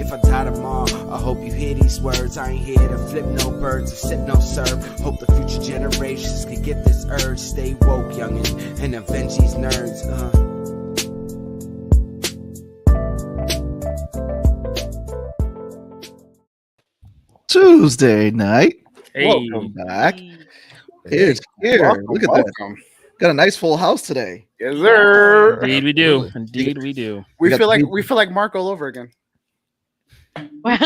if I die tomorrow, I hope you hear these words. I ain't here to flip no birds or sip no syrup. Hope the future generations can get this urge. Stay woke, youngin', and avenge these nerds. Tuesday night. Hey. Welcome back. Here's here. Welcome, Look at welcome. that. Got a nice full house today. Yes, sir. Indeed we do. Absolutely. Indeed we do. We got feel like Mark all over again. Well,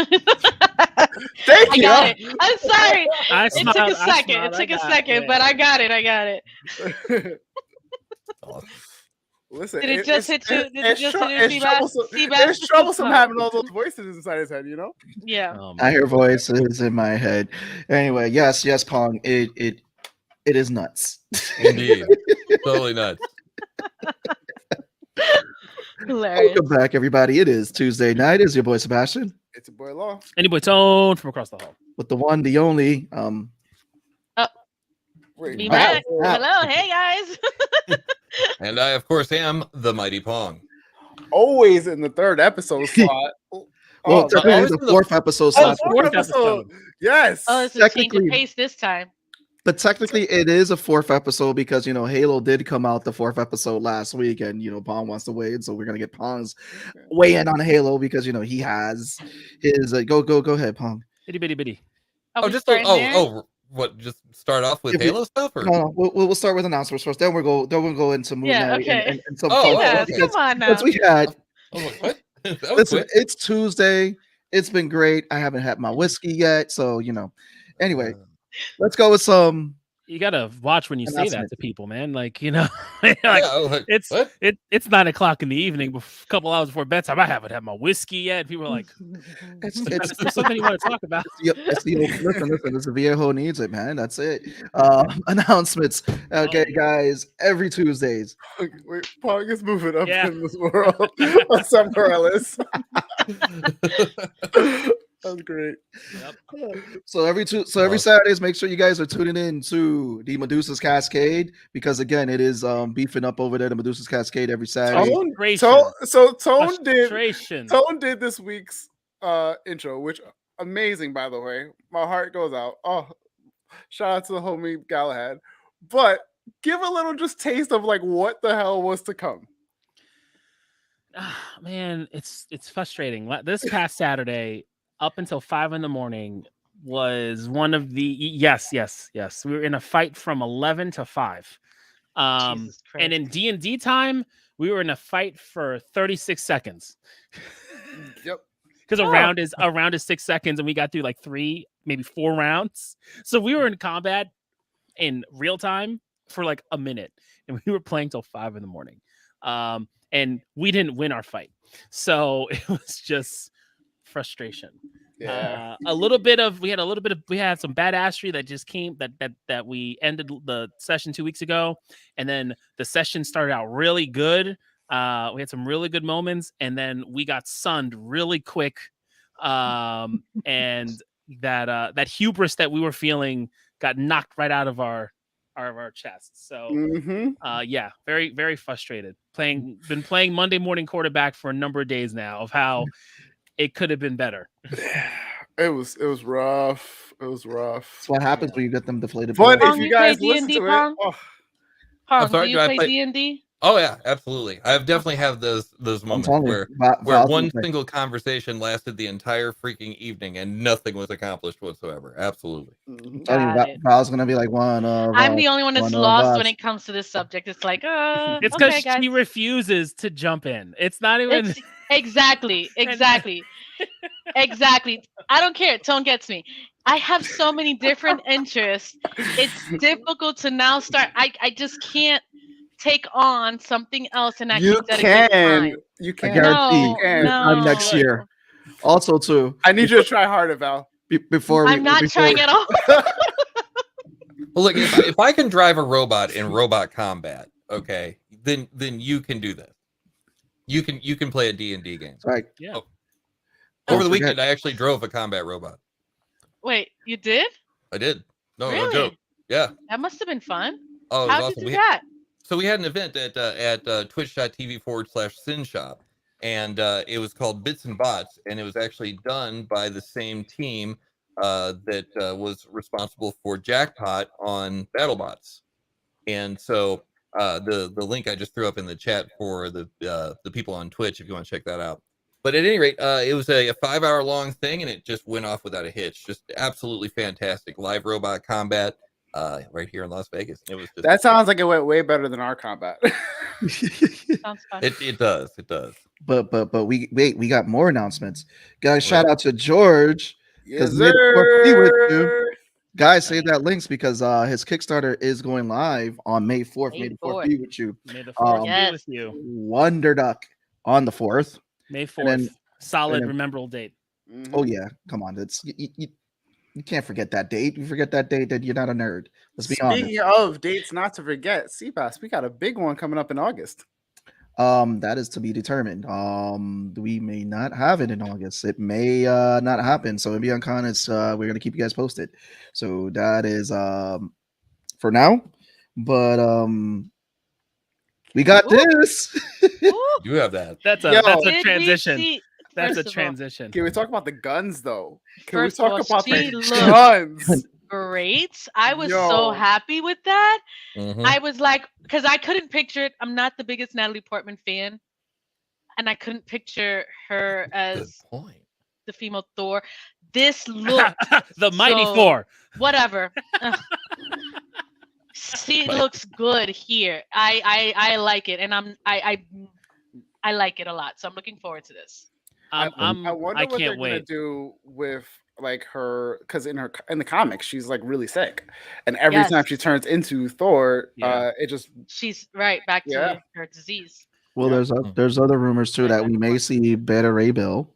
Thank I you. got it. I'm sorry. I It took a second. It took a second, but I got it. Listen, Did it just hit you? Did it just hit you, it's troublesome having all those voices inside his head, you know? Yeah. I hear voices in my head. Anyway, yes, Pong. It is nuts. Indeed. Totally nuts. Hilarious. Welcome back, everybody. It is Tuesday night. It's your boy Sebastian It's a boy law. Any boy Tone from across the hall. with the one, the only. Wait, Be Wow. back. Wow. Hello. Hey, guys. And I, of course, am the Mighty Pong. always in the third episode slot. Well, Oh, technically, always it's in the the- fourth episode. oh, Slot. fourth episode. Yes. Oh, it's a change Technically- of pace this time. But technically, it is a fourth episode because Halo did come out the fourth episode last week, and Pong wants to weigh in, so we're gonna get Pong's weigh in on Halo because he has his go ahead, Pong. Itty bitty bitty. Are we Just starting there? what? Just start off with If we- Halo stuff, or No, we'll start with announcements first. Then we'll go into Moonknight Yeah, okay. and some Oh, fun okay. stuff Yeah, come on now. because we had. Oh, what? That was Listen, quick. it's Tuesday. It's been great. I haven't had my whiskey yet, so Anyway, let's go with some. You gotta watch when you say that Announcement. to people, man. Like Yeah, I was like, it's what? it's 9 o'clock in the evening, a couple hours before bedtime. I haven't had my whiskey yet. People are like, It's "Is there something you want to talk about?" it's the listen. It's the Viejo needs it, man. That's it. Announcements. Okay, guys. Every Tuesdays. Wait, Pong is moving up Yeah. in this world somewhere else. That's great. So every Saturdays, make sure you guys are tuning in to the Medusa's Cascade because again, it is beefing up over there. The Medusa's Cascade every Saturday. Frustration. Tone did this week's intro, which amazing, by the way. My heart goes out. Oh, shout out to the homie Galahad. But give a little just taste of like what the hell was to come. Man, it's frustrating. This past Saturday, up until 5 a.m, was one of the yes. We were in a fight from 11 to 5. Jesus Christ. And in D&D time, we were in a fight for 36 seconds. Yep. Because a round is 6 seconds, and we got through like 3, maybe 4 rounds. So we were in combat in real time for like a minute, and we were playing till 5 a.m. And we didn't win our fight, so it was just frustration. Yeah. We had some badassery that just came that we ended the session 2 weeks ago, and then the session started out really good. We had some really good moments, and then we got sunned really quick. And that hubris that we were feeling got knocked right out of our chests. So yeah, very, very frustrated. Been playing Monday morning quarterback for a number of days now of how it could have been better. It was rough. It was rough. That's what happens when you get them deflated. But balls. if you guys play listen D&D, to Pong? it, oh, Pong, sorry, do do you I play play- D&D? Oh yeah, absolutely. I've definitely have those moments telling you, where Val's one gonna play. single conversation lasted the entire freaking evening and nothing was accomplished whatsoever. Absolutely. Got it. Val's gonna be like one of. I'm the only one that's one of us. lost when it comes to this subject. It's like, It's because okay, guys. she refuses to jump in. It's not even. It's, exactly. Exactly. I don't care. Tone gets me. I have so many different interests. It's difficult to now start. I just can't take on something else and actually you dedicate can. time. You I can. guarantee. No, can. no. Next year. Also, too. I need you to try harder, Val. Before I'm not trying at all. Well, look, if I can drive a robot in robot combat, okay, then you can do this. You can play a D&D game. Right. Yeah. Oh. Over the forget. weekend, I actually drove a combat robot. Wait, you did? I did. No Really? joke. Yeah. That must have been fun. Oh, it was How'd awesome. you do that? So we had an event at twitch.tv/SinShop, and it was called Bits and Bots, and it was actually done by the same team that was responsible for Jackpot on BattleBots. And so the link I just threw up in the chat for the people on Twitch, if you want to check that out. But at any rate, it was a 5-hour long thing, and it just went off without a hitch. Just absolutely fantastic live robot combat right here in Las Vegas. It was just, That sounds like it went way better than our combat. Sounds fun. it does. But we got more announcements. Guys, shout out to George. Yes, May the Fourth be with you. sir. Guys, save that links because his Kickstarter is going live on May 4th. May the 4th be with you. May the 4th Yes. be with you. Wonder Duck on the 4th. May 4th. then- Solid, and then- memorable date. Oh yeah, come on. It's you can't forget that date. You forget that date, then you're not a nerd. Let's be honest. Speaking of dates not to forget, CPAS, we got a big one coming up in August. That is to be determined. We may not have it in August. It may not happen. So MBOnCon is we're gonna keep you guys posted. So that is for now. But we got Ooh. this. Ooh, You have that. That's Yo. a did we transition. see- That's a first of all, transition. Can we talk about the guns though? Can First we of talk all, about she the looked- guns? Great. I was Yo. so happy with that. Mhm. I was like, because I couldn't picture it. I'm not the biggest Natalie Portman fan, and I couldn't picture her Good as point. the female Thor. This look, The Mighty So- Four. whatever. Ugh. She looks good here. I like it, and I like it a lot. So I'm looking forward to this. I wonder I what they're can't gonna wait. do with like her, because in the comics she's like really sick, and every time Yes. she turns into Thor, Yeah. it just She's right back to Yeah. her disease. Well, Yeah. there's other rumors too that we may see Beta Ray Bill.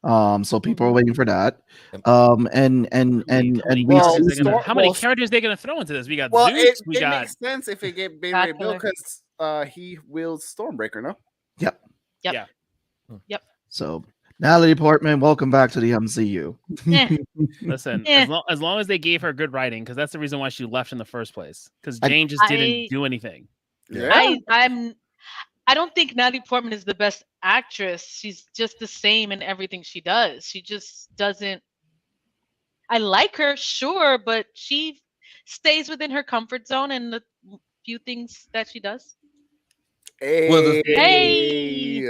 So people are waiting for that. Yep. And we Well, see characters Star- how many well, characters they gonna throw into this? We got well, Zeus. it We got makes sense if it get Bay God Ray Bill killer. because he wields Stormbreaker, no? Yep. Yeah. so Natalie Portman, welcome back to the MCU. Eh. listen. Eh. As long as they gave her good writing, because that's the reason why she left in the first place. Because I- Jane just I- didn't do anything. Yeah. I don't think Natalie Portman is the best actress. She's just the same in everything she does. She just doesn't. I like her, sure, but she stays within her comfort zone and the few things that she does. Well, the- Hey.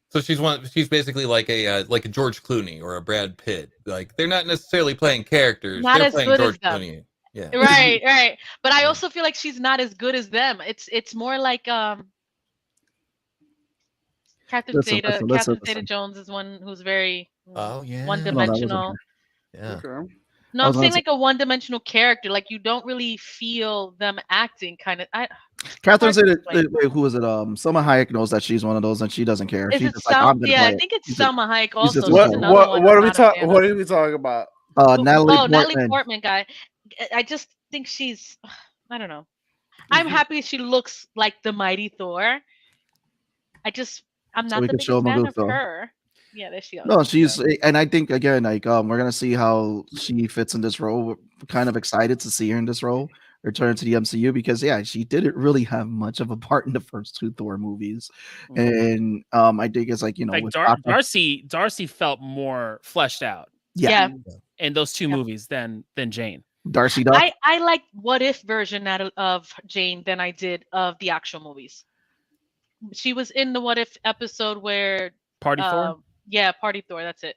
So she's basically like a George Clooney or a Brad Pitt. Like they're not necessarily playing characters. Not they're as playing good as George them. Clooney. Yeah. Right. But I also feel like she's not as good as them. It's more like Catherine Listen, Zeta. listen, Catherine listen. Zeta-Jones is one who's very Oh yeah. one-dimensional. Yeah. Okay. No, I I'm was saying gonna like a one-dimensional character. Like you don't really feel them acting. Kind of. Catherine hard to said, explain. wait, who is it? Selma Hayek knows that she's one of those, and she doesn't care. Is She's it just like, Selma? I'm gonna Yeah, play I it. think it's She's Selma Hayek just also. a- She's What another what one what I'm are we not a talking? fan What of. are we talking about? Natalie Natalie Portman. Portman guy. I just think she's. I don't know. I'm happy she looks like the mighty Thor. I'm So not we the can show biggest fan Magoo of Thor. her. Yeah, there she goes. No, she's, and I think again, like, we're gonna see how she fits in this role. We're kind of excited to see her in this role, return to the MCU, because yeah, she didn't really have much of a part in the first two Thor movies, and I think it's like, Like with Darcy felt more fleshed out Yeah. in those two Yeah. movies than Jane. Darcy Duck. I like what if version of Jane than I did of the actual movies. She was in the what if episode where Party Thor. yeah, Party Thor, that's it.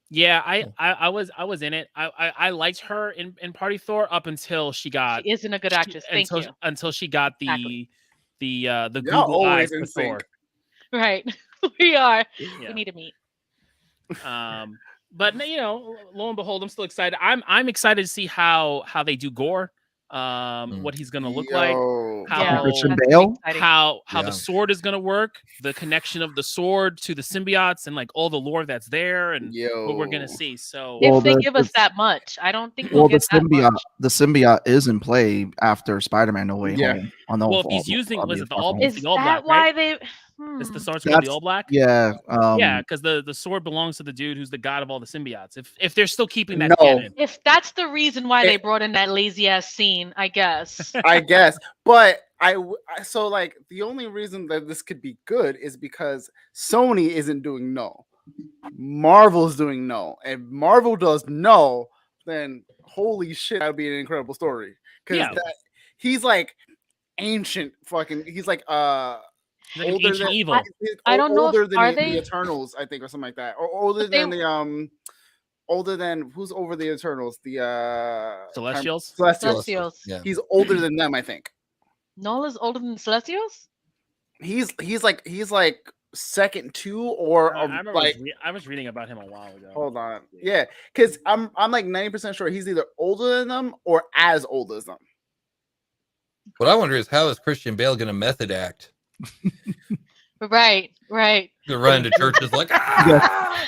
Yeah, I was in it. I liked her in Party Thor up until she got She isn't a good actress. Thank you. until she got the Exactly. the Y'all Google always eyes in for Thor. sync. Right. We are. Yeah. We need to meet. But lo and behold, I'm still excited. I'm excited to see how they do Gore. What he's gonna look like. Yo. How Christian that's Bale? exciting. how Yeah. the sword is gonna work, the connection of the sword to the symbiotes, and like all the lore that's there, and what we're gonna see. So Well, If they the- give us the- that much, I don't think Well, we'll the get that symbiote, much. the symbiote is in play after Spider-Man: No Way Yeah. Home. On the well, if he's using was it the all Is the all that black, why right? they? It's the Hmm. sword's gonna be That's- all black. Yeah, Yeah, because the sword belongs to the dude who's the god of all the symbiotes. If they're still keeping that No. canon, If that's the reason why they It- brought in that lazy ass scene, I guess. I guess, but So like the only reason that this could be good is because Sony isn't doing no, Marvel's doing no, and Marvel does no, then holy shit, that would be an incredible story. Because Yeah. he's like ancient fucking. He's like Like an older ancient than evil. I don't know if- older than are the they- Eternals, I think, or something like that, or older But they- than the older than who's over the Eternals, the Celestials? Celestials. Yeah. He's older than them, I think. Nola's older than the Celestials? He's like second to or I remember like I was reading about him a while ago. hold on, yeah, because I'm like 90% sure he's either older than them or as old as them. What I wonder is how is Christian Bale going to method act? Right. To run into churches like, ah!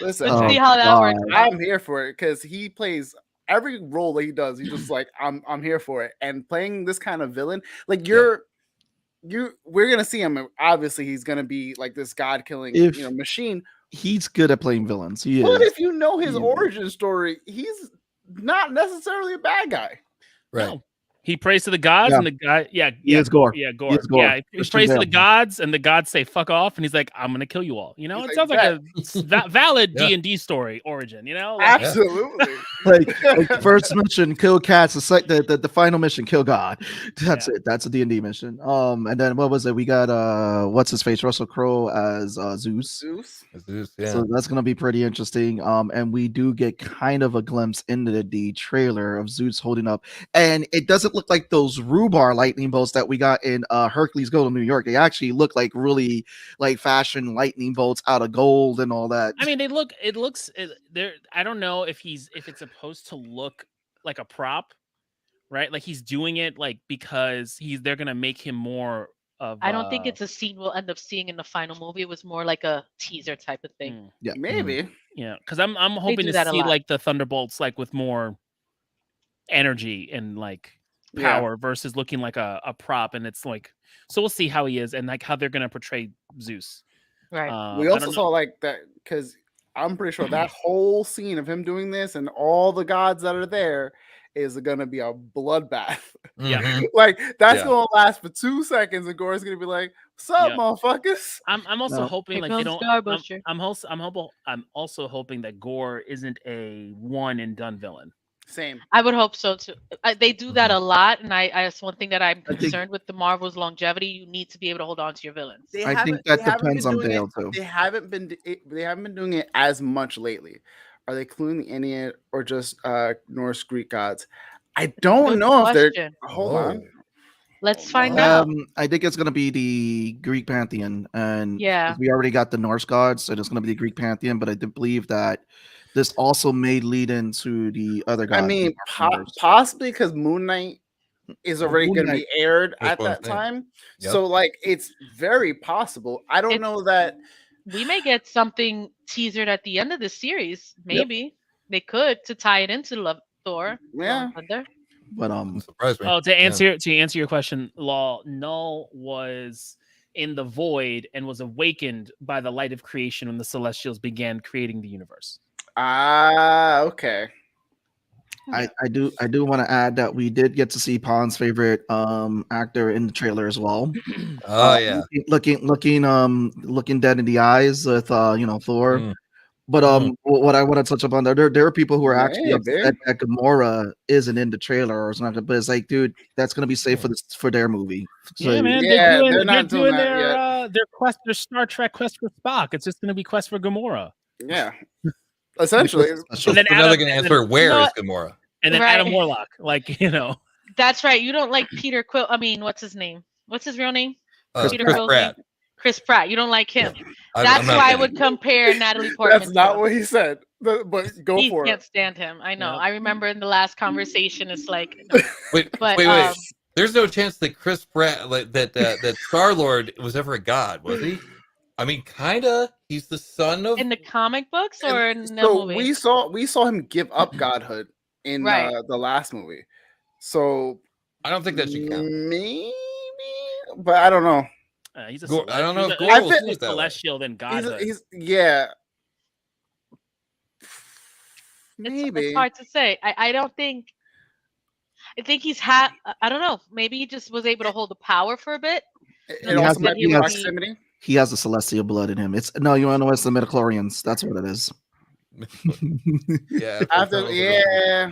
Listen, Let's see how that works out. I'm here for it because he plays every role that he does. He's just like I'm here for it, and playing this kind of villain, like we're gonna see him. Obviously, he's gonna be like this god killing machine. He's good at playing villains. He But is. if you know his He is. origin story, he's not necessarily a bad guy. Right. No. He prays to the gods, Yeah. and the guy, He is Gore. Yeah, Gore. He is Gore. Yeah, he Christian prays to Bale. the gods, and the gods say "fuck off," and he's like, "I'm gonna kill you all." You know, He's it like, sounds like a valid Yeah. D&D story origin. You know, like, Absolutely. like the first mission, kill cats. The final mission, kill God. That's it. That's a D&D mission. And then what was it? We got what's his face, Russell Crowe as Zeus. Zeus. Yeah. So that's gonna be pretty interesting. And we do get kind of a glimpse into the trailer of Zeus holding up, and it doesn't look like those rhubarb lightning bolts that we got in Hercules Go to New York. They actually look like really like fashion lightning bolts out of gold and all that. I mean, there. I don't know if it's supposed to look like a prop, right? Like he's doing it like because they're gonna make him more of. I don't think it's a scene we'll end up seeing in the final movie. It was more like a teaser type of thing. Yeah, Maybe. Yeah, because I'm hoping do to that a see lot. like the Thunderbolts like with more energy and like power versus looking like a prop, and it's like so we'll see how he is and like how they're gonna portray Zeus. Right. We I also don't saw like that because I'm pretty sure that whole scene of him doing this and all the gods that are there is gonna be a bloodbath. Yeah. Mhm. Like that's Yeah. gonna last for 2 seconds, and Gore's gonna be like, "What's up, Yeah. motherfuckers?" I'm also No. hoping Here like they comes don't. Starbuster. I'm also hoping that Gore isn't a one and done villain. Same. I would hope so too. They do that a lot, and that's one thing that I'm think- concerned with the Marvel's longevity. You need to be able to hold on to your villains. I think that depends on Bale too. They haven't been doing it as much lately. Are they including the Indian or just Norse Greek gods? I don't Good know if they're. question. Hold on. Let's find out. I think it's gonna be the Greek pantheon, and Yeah. we already got the Norse gods, so it's gonna be the Greek pantheon. But I do believe that this also may lead into the other gods. I mean, in the universe. possibly because Moonknight is already going to be aired That's at what I'm that saying. time. Yep. So, like, it's very possible. I don't know that. We may get something teasered at the end of the series. Maybe they could to tie it into Love Thor. Yeah. Love and Thunder. But Surprise me. Oh, to answer your question, Law, Null was in the void and was awakened by the light of creation when the Celestials began creating the universe. Okay. I do want to add that we did get to see Pon's favorite actor in the trailer as well. Oh yeah. Looking dead in the eyes with Thor. Mm. But what I want to touch upon there are people who are actually Maybe. upset that Gamora isn't in the trailer or something. But it's like, dude, that's gonna be safe for their movie. So, Yeah, man. Yeah, they're they're not doing doing that their quest, their Star Trek quest for Spock. It's just going to be quest for Gamora. Yeah. Essentially. Special. And then So now they're Adam, going to and answer, then, where know is what? Gamora? and then Right. Adam Warlock. Like, you know. That's right. You don't like Peter Quill. I mean, what's his name? What's his real name? Peter Chris Quill's Pratt. name? Chris Pratt. You don't like him. I'm That's not who I kidding. would compare Natalie Portman. That's not to. what he said. But go He for can't it. stand him. I know. Yep. I remember in the last conversation, it's like, no. Wait, But, wait. There's no chance that Chris Pratt, that Star Lord was ever a god, was he? I mean, kinda. He's the son of. in the comic books or in the So movie? we saw him give up godhood in Right. the last movie. So I don't think that should count. maybe, but I don't know. He's a I don't know if he's Gore a- will he's see it that way. celestial than godhood. He's yeah. It's Maybe. hard to say. I don't think. I think I don't know. Maybe he just was able to hold the power for a bit. It And also then might he be would be. proximity. He has the celestial blood in him. It's no, you want to know it's the midichlorians. That's what it is. Yeah, After, tunnels are yeah,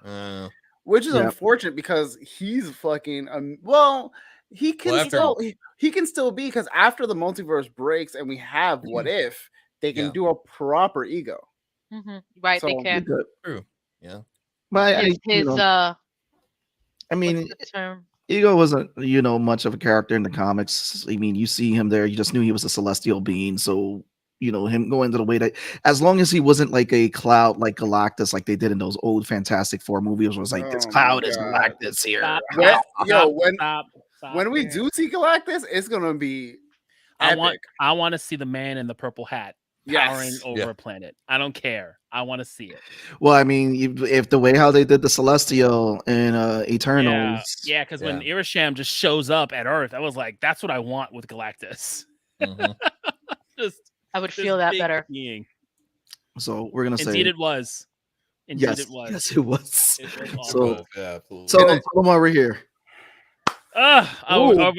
open. which is Yeah. unfortunate because he's fucking. Well, he can Well, after- he can still be, because after the multiverse breaks and we have What If, they can Yeah. do a proper ego. Right, they So- can. Good. True. Yeah. But I mean, what's the term? Ego wasn't, much of a character in the comics. I mean, you see him there, you just knew he was a celestial being. So, him going to the way that, as long as he wasn't like a cloud like Galactus, like they did in those old Fantastic Four movies, was like, this Oh my cloud is God. Galactus here. When we do see Galactus, it's gonna be epic. I want to see the man in the purple hat powering Yes. over Yeah. a planet. I don't care. I want to see it. Well, I mean, if the way how they did the Celestial in Eternals, Yeah, because when Yeah. Irisham just shows up at Earth, I was like, that's what I want with Galactus. Mhm. Just I would this feel that big better. being. so we're gonna say Indeed, it was. Indeed, yes, it was. yes, it was. It was It awesome. was, yeah, absolutely. So tell them over here. Ooh,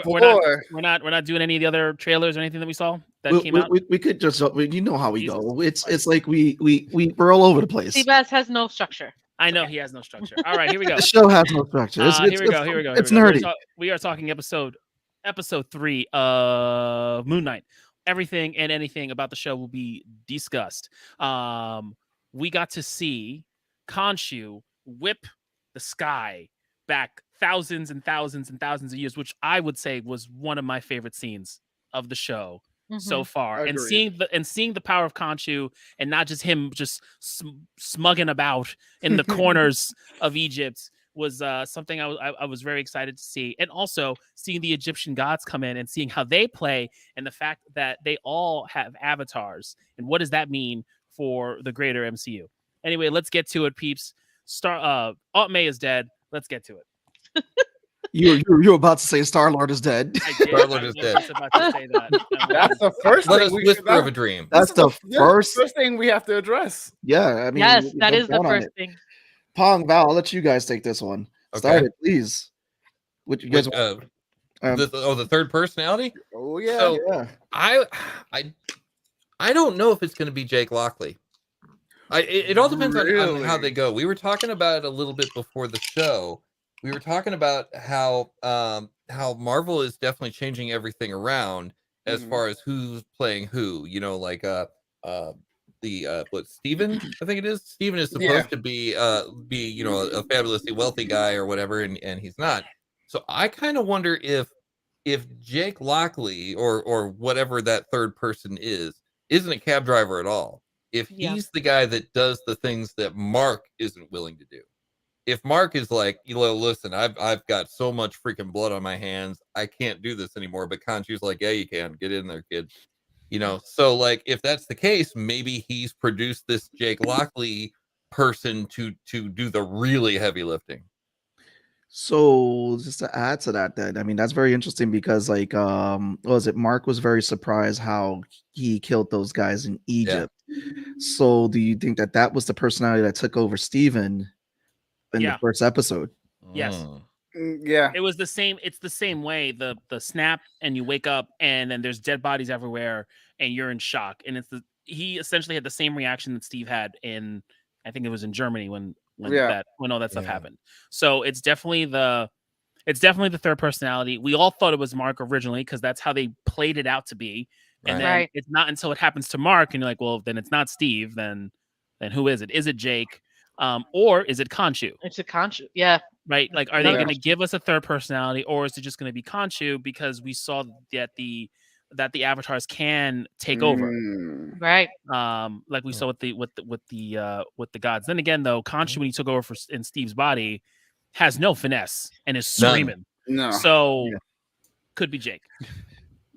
We're not doing any of the other trailers or anything that we saw that came out. We could just, you know how we Jesus go. It's like we're all over the place. Seabass has no structure. I know he has no structure. All right, here we go. The show has no structure. Here we go. It's nerdy. We are talking episode 3 of Moonknight. Everything and anything about the show will be discussed. We got to see Khonshu whip the sky back thousands and thousands and thousands of years, which I would say was one of my favorite scenes of the show so far. Agreed. And seeing the power of Khonshu, and not just him just smugging about in the corners of Egypt, was something I was very excited to see. And also seeing the Egyptian gods come in and seeing how they play, and the fact that they all have avatars, and what does that mean for the greater MCU. Anyway, let's get to it, peeps. Aunt May is dead. Let's get to it. You're about to say Star-Lord is dead. I did. Star-Lord I is was dead. just about to say that. That's the first Let thing us whisper of a dream. That's the first. thing we have to address. Yeah, I mean, Yes, that jump is the down on first it. thing. Pong, Val, I'll let you guys take this one. Start Okay. it, please. What you guys? The third personality. Oh yeah. So Yeah. I don't know if it's going to be Jake Lockley. It all depends on how they go. We were talking about it a little bit before the show. We were talking about how Marvel is definitely changing everything around as far as who's playing who. Like Steven, I think it is. Steven is supposed to be a fabulously wealthy guy or whatever, and he's not. So I kind of wonder if Jake Lockley or whatever that third person isn't a cab driver at all. If he's the guy that does the things that Mark isn't willing to do. If Mark is like, listen, I've got so much freaking blood on my hands, I can't do this anymore. But Khonshu's like, yeah, you can. Get in there, kid. So like if that's the case, maybe he's produced this Jake Lockley person to do the really heavy lifting. So just to add to that, then I mean that's very interesting because like what was it? Mark was very surprised how he killed those guys in Egypt. So do you think that was the personality that took over Steven in the first episode? Yes. Yeah. It was the same. It's the same way. The snap, and you wake up, and then there's dead bodies everywhere, and you're in shock. And he essentially had the same reaction that Steve had in, I think it was in Germany when all that stuff happened. So it's definitely the third personality. We all thought it was Mark originally because that's how they played it out to be. And then it's not until it happens to Mark, and you're like, well, then it's not Steve. Then who is it? Is it Jake? Or is it Khonshu? It's a Khonshu, yeah. Right? Like, are they going to give us a third personality, or is it just going to be Khonshu because we saw that the avatars can take over, right? Like we saw with the gods. Then again, though, Khonshu when he took over in Steve's body has no finesse and is screaming. No, so could be Jake.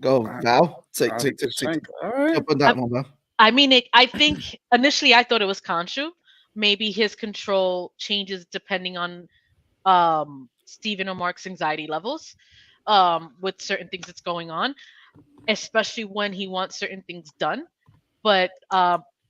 Go Val. Take. All right. Up on that one, Val. I mean, I think initially I thought it was Khonshu. Maybe his control changes depending on Steven or Mark's anxiety levels with certain things that's going on, especially when he wants certain things done. But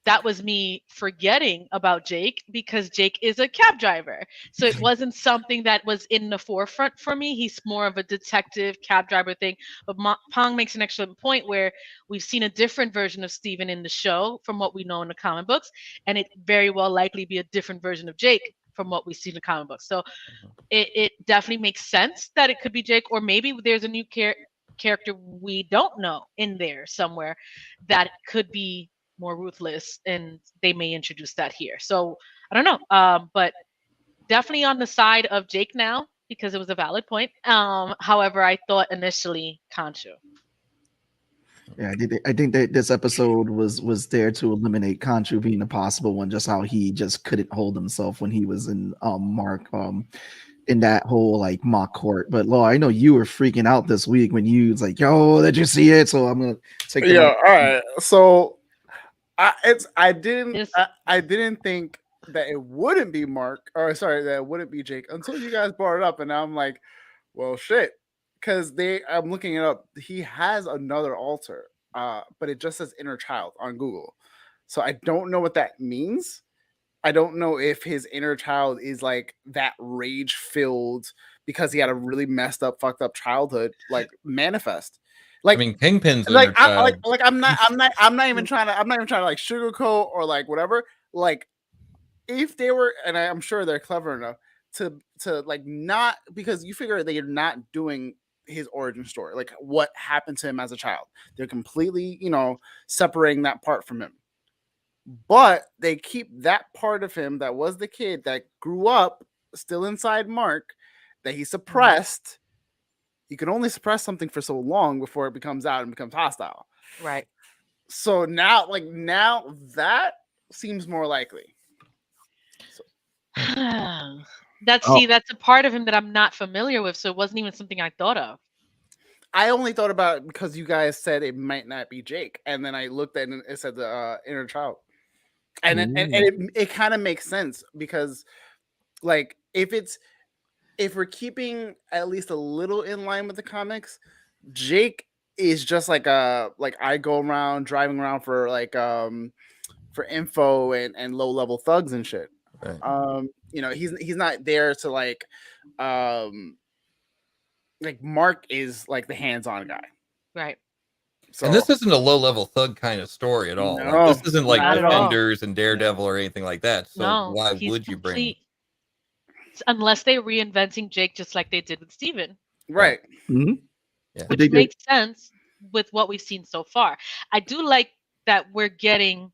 that was me forgetting about Jake because Jake is a cab driver. So it wasn't something that was in the forefront for me. He's more of a detective cab driver thing. But Pong makes an excellent point where we've seen a different version of Steven in the show from what we know in the comic books. And it very well likely be a different version of Jake from what we see in the comic books. So it definitely makes sense that it could be Jake, or maybe there's a new character we don't know in there somewhere that could be more ruthless, and they may introduce that here. So I don't know, but definitely on the side of Jake now because it was a valid point. However, I thought initially Khonshu. Yeah, I think that this episode was there to eliminate Khonshu being a possible one, just how he just couldn't hold himself when he was in Mark in that whole like mock court. But Law, I know you were freaking out this week when you was like, "Yo, did you see it?" So I'm gonna take the Yeah, mic. all right. So I didn't think that it wouldn't be Mark, or sorry, that it wouldn't be Jake until you guys brought it up, and now I'm like, well, shit, because I'm looking it up. He has another altar, but it just says inner child on Google, so I don't know what that means. I don't know if his inner child is like that rage filled because he had a really messed up, fucked up childhood, like manifest. Like, I mean, Kingpin's like inner I child. I'm not even trying to like sugarcoat or like whatever. Like if they were, and I'm sure they're clever enough to like not, because you figure they're not doing his origin story, like what happened to him as a child. They're completely, separating that part from him. But they keep that part of him that was the kid that grew up still inside Mark that he suppressed. You can only suppress something for so long before it becomes out and becomes hostile. Right. So now that seems more likely. That's a part of him that I'm not familiar with, so it wasn't even something I thought of. I only thought about it because you guys said it might not be Jake, and then I looked at it and it said the inner child, and it kind of makes sense because, like, if we're keeping at least a little in line with the comics, Jake is just like I go around driving around for for info and low level thugs and shit. Right. He's not there to like Mark is like the hands-on guy. Right. So And this isn't a low-level thug kind of story at all. No, Like, this isn't like not at all. Defenders and Daredevil or anything like that. So No, why he's would you bring? complete. Unless they're reinventing Jake just like they did with Steven. right. Mhm. Yeah. Which makes sense with what we've seen so far. I do like that we're getting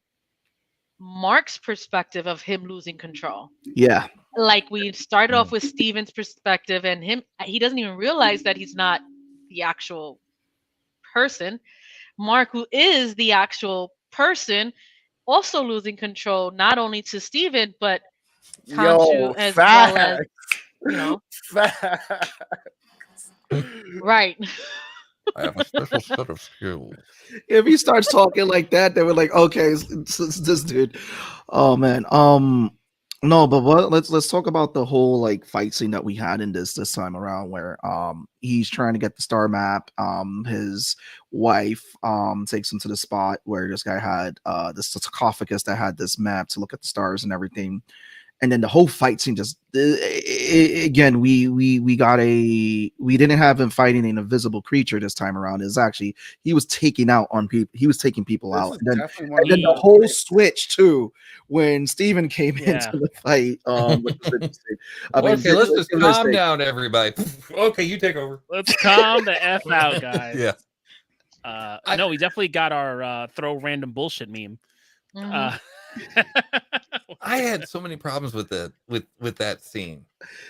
Mark's perspective of him losing control. Yeah. Like we started off with Steven's perspective, and he doesn't even realize that he's not the actual person. Mark, who is the actual person, also losing control, not only to Steven, but Khonshu as well as, Facts. right. I have a special set of skills. If he starts talking like that, they were like, okay, it's this dude. Oh man. No, but let's talk about the whole like fight scene that we had in this time around where he's trying to get the star map. His wife takes him to the spot where this guy had this sarcophagus that had this map to look at the stars and everything. And then the whole fight scene just again we didn't have him fighting an invisible creature this time around. It's actually he was taking out on people. He was taking people out. And then the whole switch too when Steven came into the fight. Okay, let's just calm down, everybody. Okay, you take over. Let's calm the F out, guys. Yeah. No, we definitely got our throw random bullshit meme. I had so many problems with that scene.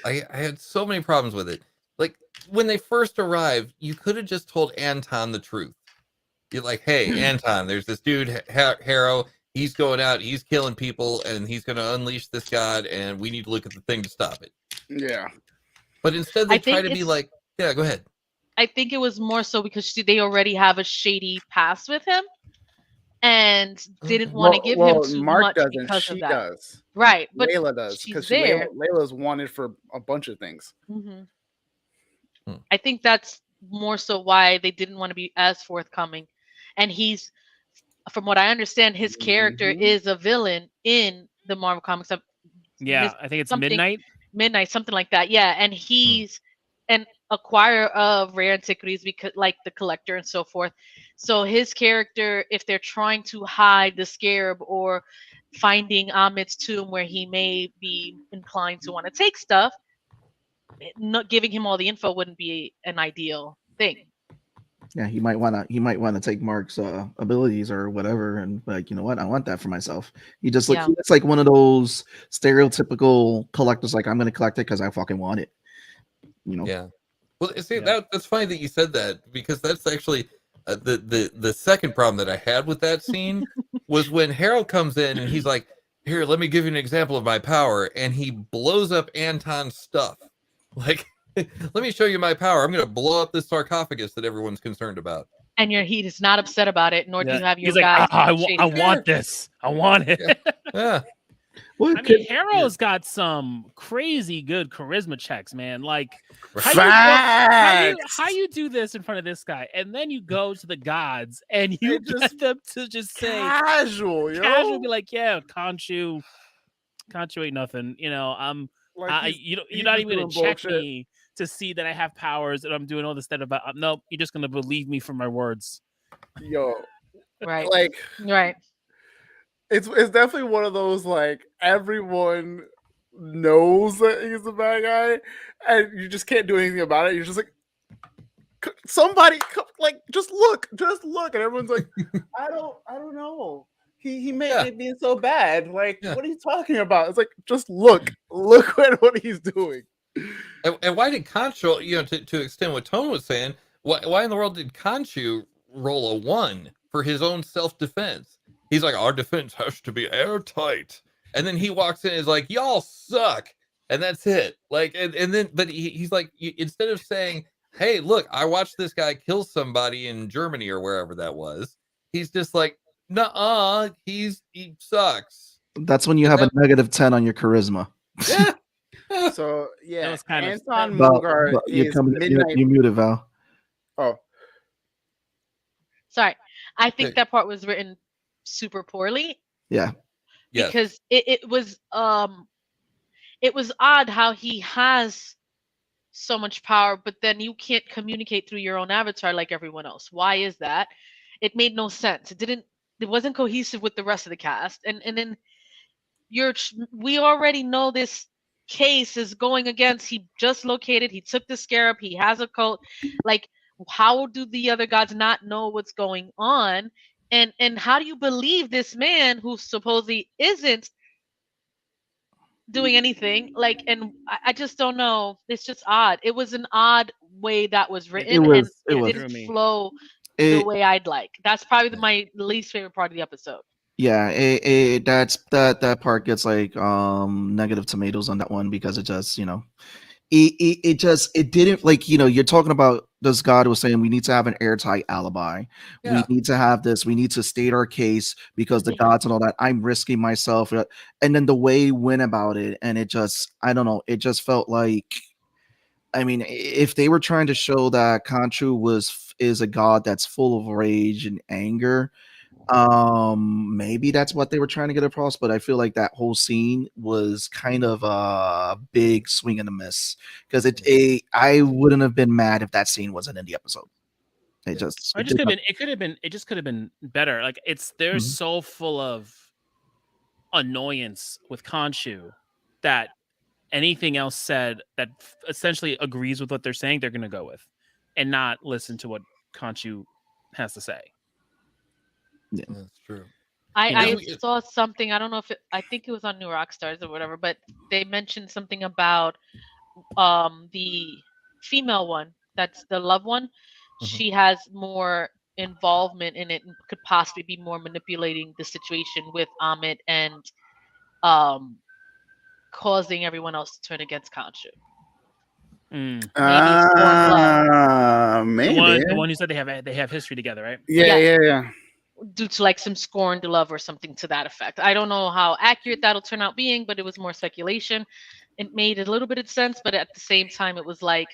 I had so many problems with it. Like when they first arrived, you could have just told Anton the truth. You're like, hey, Anton, there's this dude, Harrow. He's going out, he's killing people, and he's going to unleash this god, and we need to look at the thing to stop it. Yeah. But instead, they try to be like, yeah, go ahead. I think it was more so because they already have a shady past with him. And didn't want to give him too Mark much doesn't, because she of that. does. Right, but Layla does because Layla's wanted for a bunch of things. I think that's more so why they didn't want to be as forthcoming. And he's from what I understand, his character is a villain in the Marvel comics. Yeah, I think it's something Midnight. something like that. Yeah, and he's an acquirer of rare antiquities, because like the collector and so forth. So his character, if they're trying to hide the scarab or finding Amit's tomb where he may be inclined to want to take stuff, not giving him all the info wouldn't be an ideal thing. Yeah, he might wanna take Mark's abilities or whatever, and like, you know what, I want that for myself. He just Yeah. looks like one of those stereotypical collectors. Like, I'm gonna collect it because I fucking want it. You know. Yeah. Well, see, Yeah. that's funny that you said that, because that's actually the second problem that I had with that scene was when Harold comes in and he's like, "Here, let me give you an example of my power," and he blows up Anton's stuff. Like, let me show you my power. I'm going to blow up this sarcophagus that everyone's concerned about. And he is not upset about it, nor do you have your He's like, guys. I shading it. want this. I want it. Yeah. Well, I mean, Harrow's got some crazy good charisma checks, man. Like, how you do this in front of this guy, and then you go to the gods and you get them to just say casual, be like, yeah, Khonshu ain't nothing. You know, like you're he's not just even gonna doing check bullshit. me to see that I have powers and I'm doing all this stuff about. Nope, you're just gonna believe me for my words. Yo, Right. like Right. it's definitely one of those, like, everyone knows that he's a bad guy, and you just can't do anything about it. You're just like, somebody, like, just look, and everyone's like, I don't know. He made it being so bad. Like, what are you talking about? It's like, just look at what he's doing. And why did Khonshu, to extend what Tone was saying, why in the world did Khonshu roll a 1 for his own self-defense? He's like, our defense has to be airtight. And then he walks in and is like, y'all suck. And that's it. Like, and then, but he's like, instead of saying, hey, look, I watched this guy kill somebody in Germany or wherever that was, he's just like, nuh-uh, he sucks. That's when you have a -10 on your charisma. Yeah. So yeah, That was kind of Anton But Mungard is Midnight. you muted, Val. Oh, Sorry. I think that part was written super poorly. Yeah. Because it was odd how he has so much power, but then you can't communicate through your own avatar like everyone else. Why is that? It made no sense. It wasn't cohesive with the rest of the cast. And then we already know this case is going against, he just located, he took the scarab, he has a cult. Like, how do the other gods not know what's going on? And how do you believe this man who supposedly isn't doing anything? Like, and I just don't know. It's just odd. It was an odd way that was written, and it didn't flow the way I'd like. That's probably my least favorite part of the episode. Yeah, that part gets like negative tomatoes on that one, because it just, it didn't, like, you're talking about, this God was saying we need to have an airtight alibi. We need to have this, we need to state our case because the gods and all that. I'm risking myself. And then the way he went about it, and it just, I don't know, it just felt like, I mean, if they were trying to show that Khonshu is a god that's full of rage and anger, maybe that's what they were trying to get across, but I feel like that whole scene was kind of a big swing and a miss, because I wouldn't have been mad if that scene wasn't in the episode. It just could have been better. Like, they're so full of annoyance with Khonshu that anything else said that essentially agrees with what they're saying, they're going to go with, and not listen to what Khonshu has to say. Yeah, that's true. I saw something. I don't know if I think it was on New Rockstars or whatever, but they mentioned something about the female one, that's the love one. She has more involvement in it and could possibly be more manipulating the situation with Amit and causing everyone else to turn against Khonshu. maybe the one who said they have history together, right? Yeah. Due to like some scorned love or something to that effect. I don't know how accurate that'll turn out being, but it was more speculation. It made a little bit of sense, but at the same time, it was like,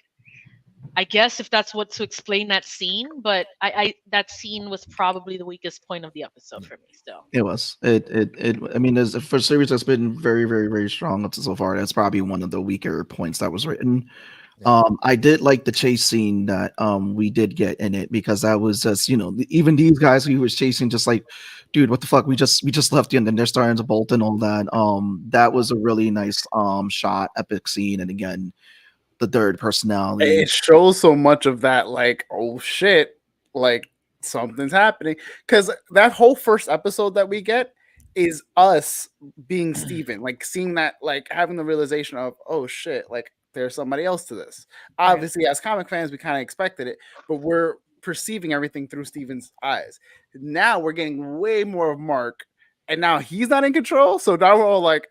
I guess if that's what to explain that scene, but I that scene was probably the weakest point of the episode for me still. It was. I mean, as for a series that's been very, very, very strong up to so far, that's probably one of the weaker points that was written. Yeah. I did like the chase scene that we did get in it, because that was just, even these guys who was chasing, just like, dude, what the fuck? We just left you, and then they're starting to bolt and all that. That was a really nice shot, epic scene, and again, the third personality. It shows so much of that, like, oh shit, like something's happening. Because that whole first episode that we get is us being Steven, like seeing that, like having the realization of, oh shit, like there's somebody else to this. Obviously, as comic fans, we kind of expected it, but we're perceiving everything through Steven's eyes. Now we're getting way more of Mark, and now he's not in control. So now we're all like,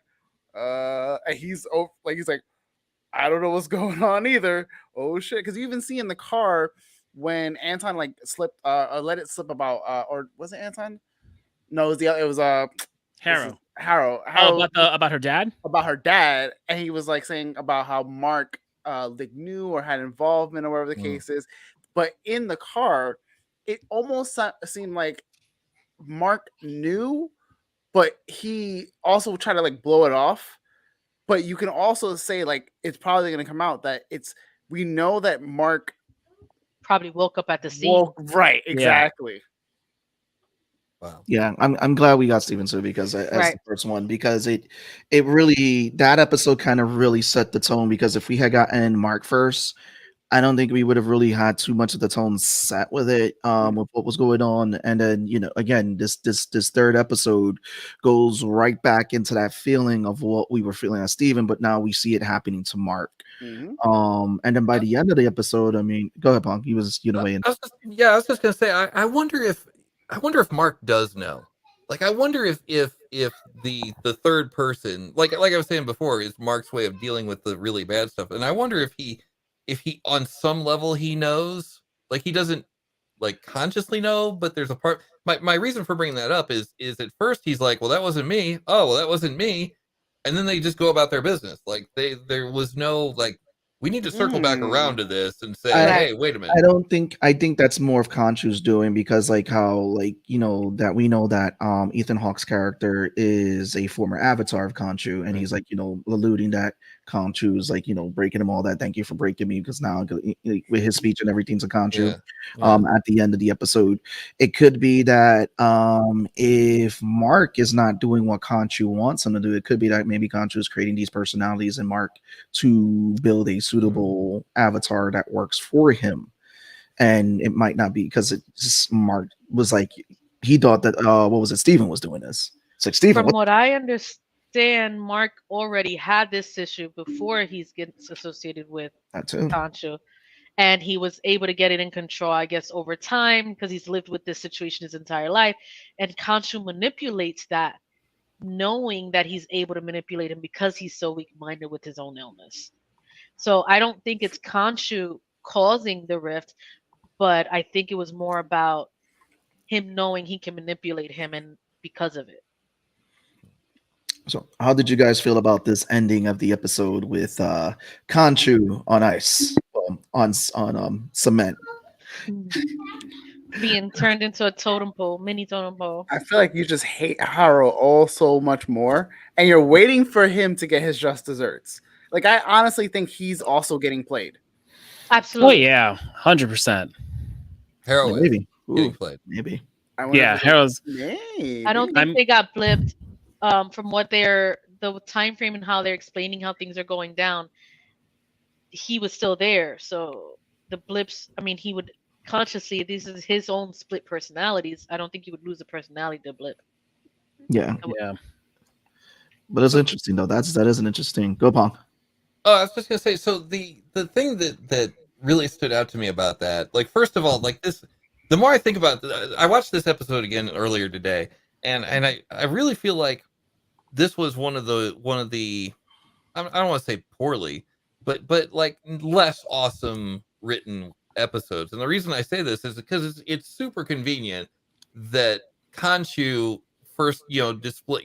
and he's like, I don't know what's going on either. Oh shit! Because you even see in the car when Anton like slipped, let it slip about, or was it Anton? No, it was Harrow. Harrow. Oh, about her dad? About her dad, and he was like saying about how Mark like knew or had involvement or whatever the case is. But in the car, it almost seemed like Mark knew, but he also tried to like blow it off. But you can also say, like, it's probably going to come out that we know that Mark Probably woke up at the scene. Right, exactly. Wow. Yeah, I'm glad we got Steven Su, because as Right. the first one, because it really, that episode kind of really set the tone, because if we had gotten Mark first, I don't think we would have really had too much of the tone set with it, with what was going on. And then, again, this third episode goes right back into that feeling of what we were feeling as Steven, but now we see it happening to Mark. And then by the end of the episode, I mean, go ahead, Pong. He was, weighing. I was just gonna say, I wonder if Mark does know. Like, I wonder if the third person, like I was saying before, is Mark's way of dealing with the really bad stuff. And I wonder if he on some level he knows, like he doesn't like consciously know, but there's a part. My reason for bringing that up is at first he's like, well, that wasn't me. Oh, well, that wasn't me. And then they just go about their business. Like there was no like, we need to circle back around to this and say, hey, wait a minute. I think that's more of Khonshu's doing, because like how, like, that we know that Ethan Hawke's character is a former avatar of Khonshu, and he's like, alluding that Khonshu's like, breaking him all that. Thank you for breaking me, because now with his speech and everything to Khonshu, at the end of the episode, it could be that if Mark is not doing what Khonshu wants him to do, it could be that maybe Khonshu is creating these personalities in Mark to build a suitable avatar that works for him. And it might not be, because Mark was like, he thought that what was it, Steven was doing this. It's like, Steven, From what I understand, Mark already had this issue before he's getting associated with Khonshu, and he was able to get it in control, I guess, over time, because he's lived with this situation his entire life. And Khonshu manipulates that, knowing that he's able to manipulate him because he's so weak-minded with his own illness. So I don't think it's Khonshu causing the rift, but I think it was more about him knowing he can manipulate him, and because of it. So how did you guys feel about this ending of the episode with Khonshu on ice, on cement? Being turned into a totem pole, mini totem pole. I feel like you just hate Harrow all so much more, and you're waiting for him to get his just desserts. Like, I honestly think he's also getting played. Absolutely. Oh yeah, 100%. Harrow Maybe getting played. Maybe. Yeah, Harrow's. Maybe. I don't think they got blipped. From what the time frame and how they're explaining how things are going down, he was still there. So the blips, I mean, he would consciously, these are his own split personalities. I don't think he would lose a personality to blip. Yeah. Yeah. But it's interesting though. That is an interesting. Go Pong. Oh, I was just gonna say, so the thing that really stood out to me about that, like, first of all, like this, the more I think about it, I watched this episode again earlier today, and I really feel like this was one of the I don't want to say poorly, but like less awesome written episodes. And the reason I say this is because it's super convenient that Khonshu first,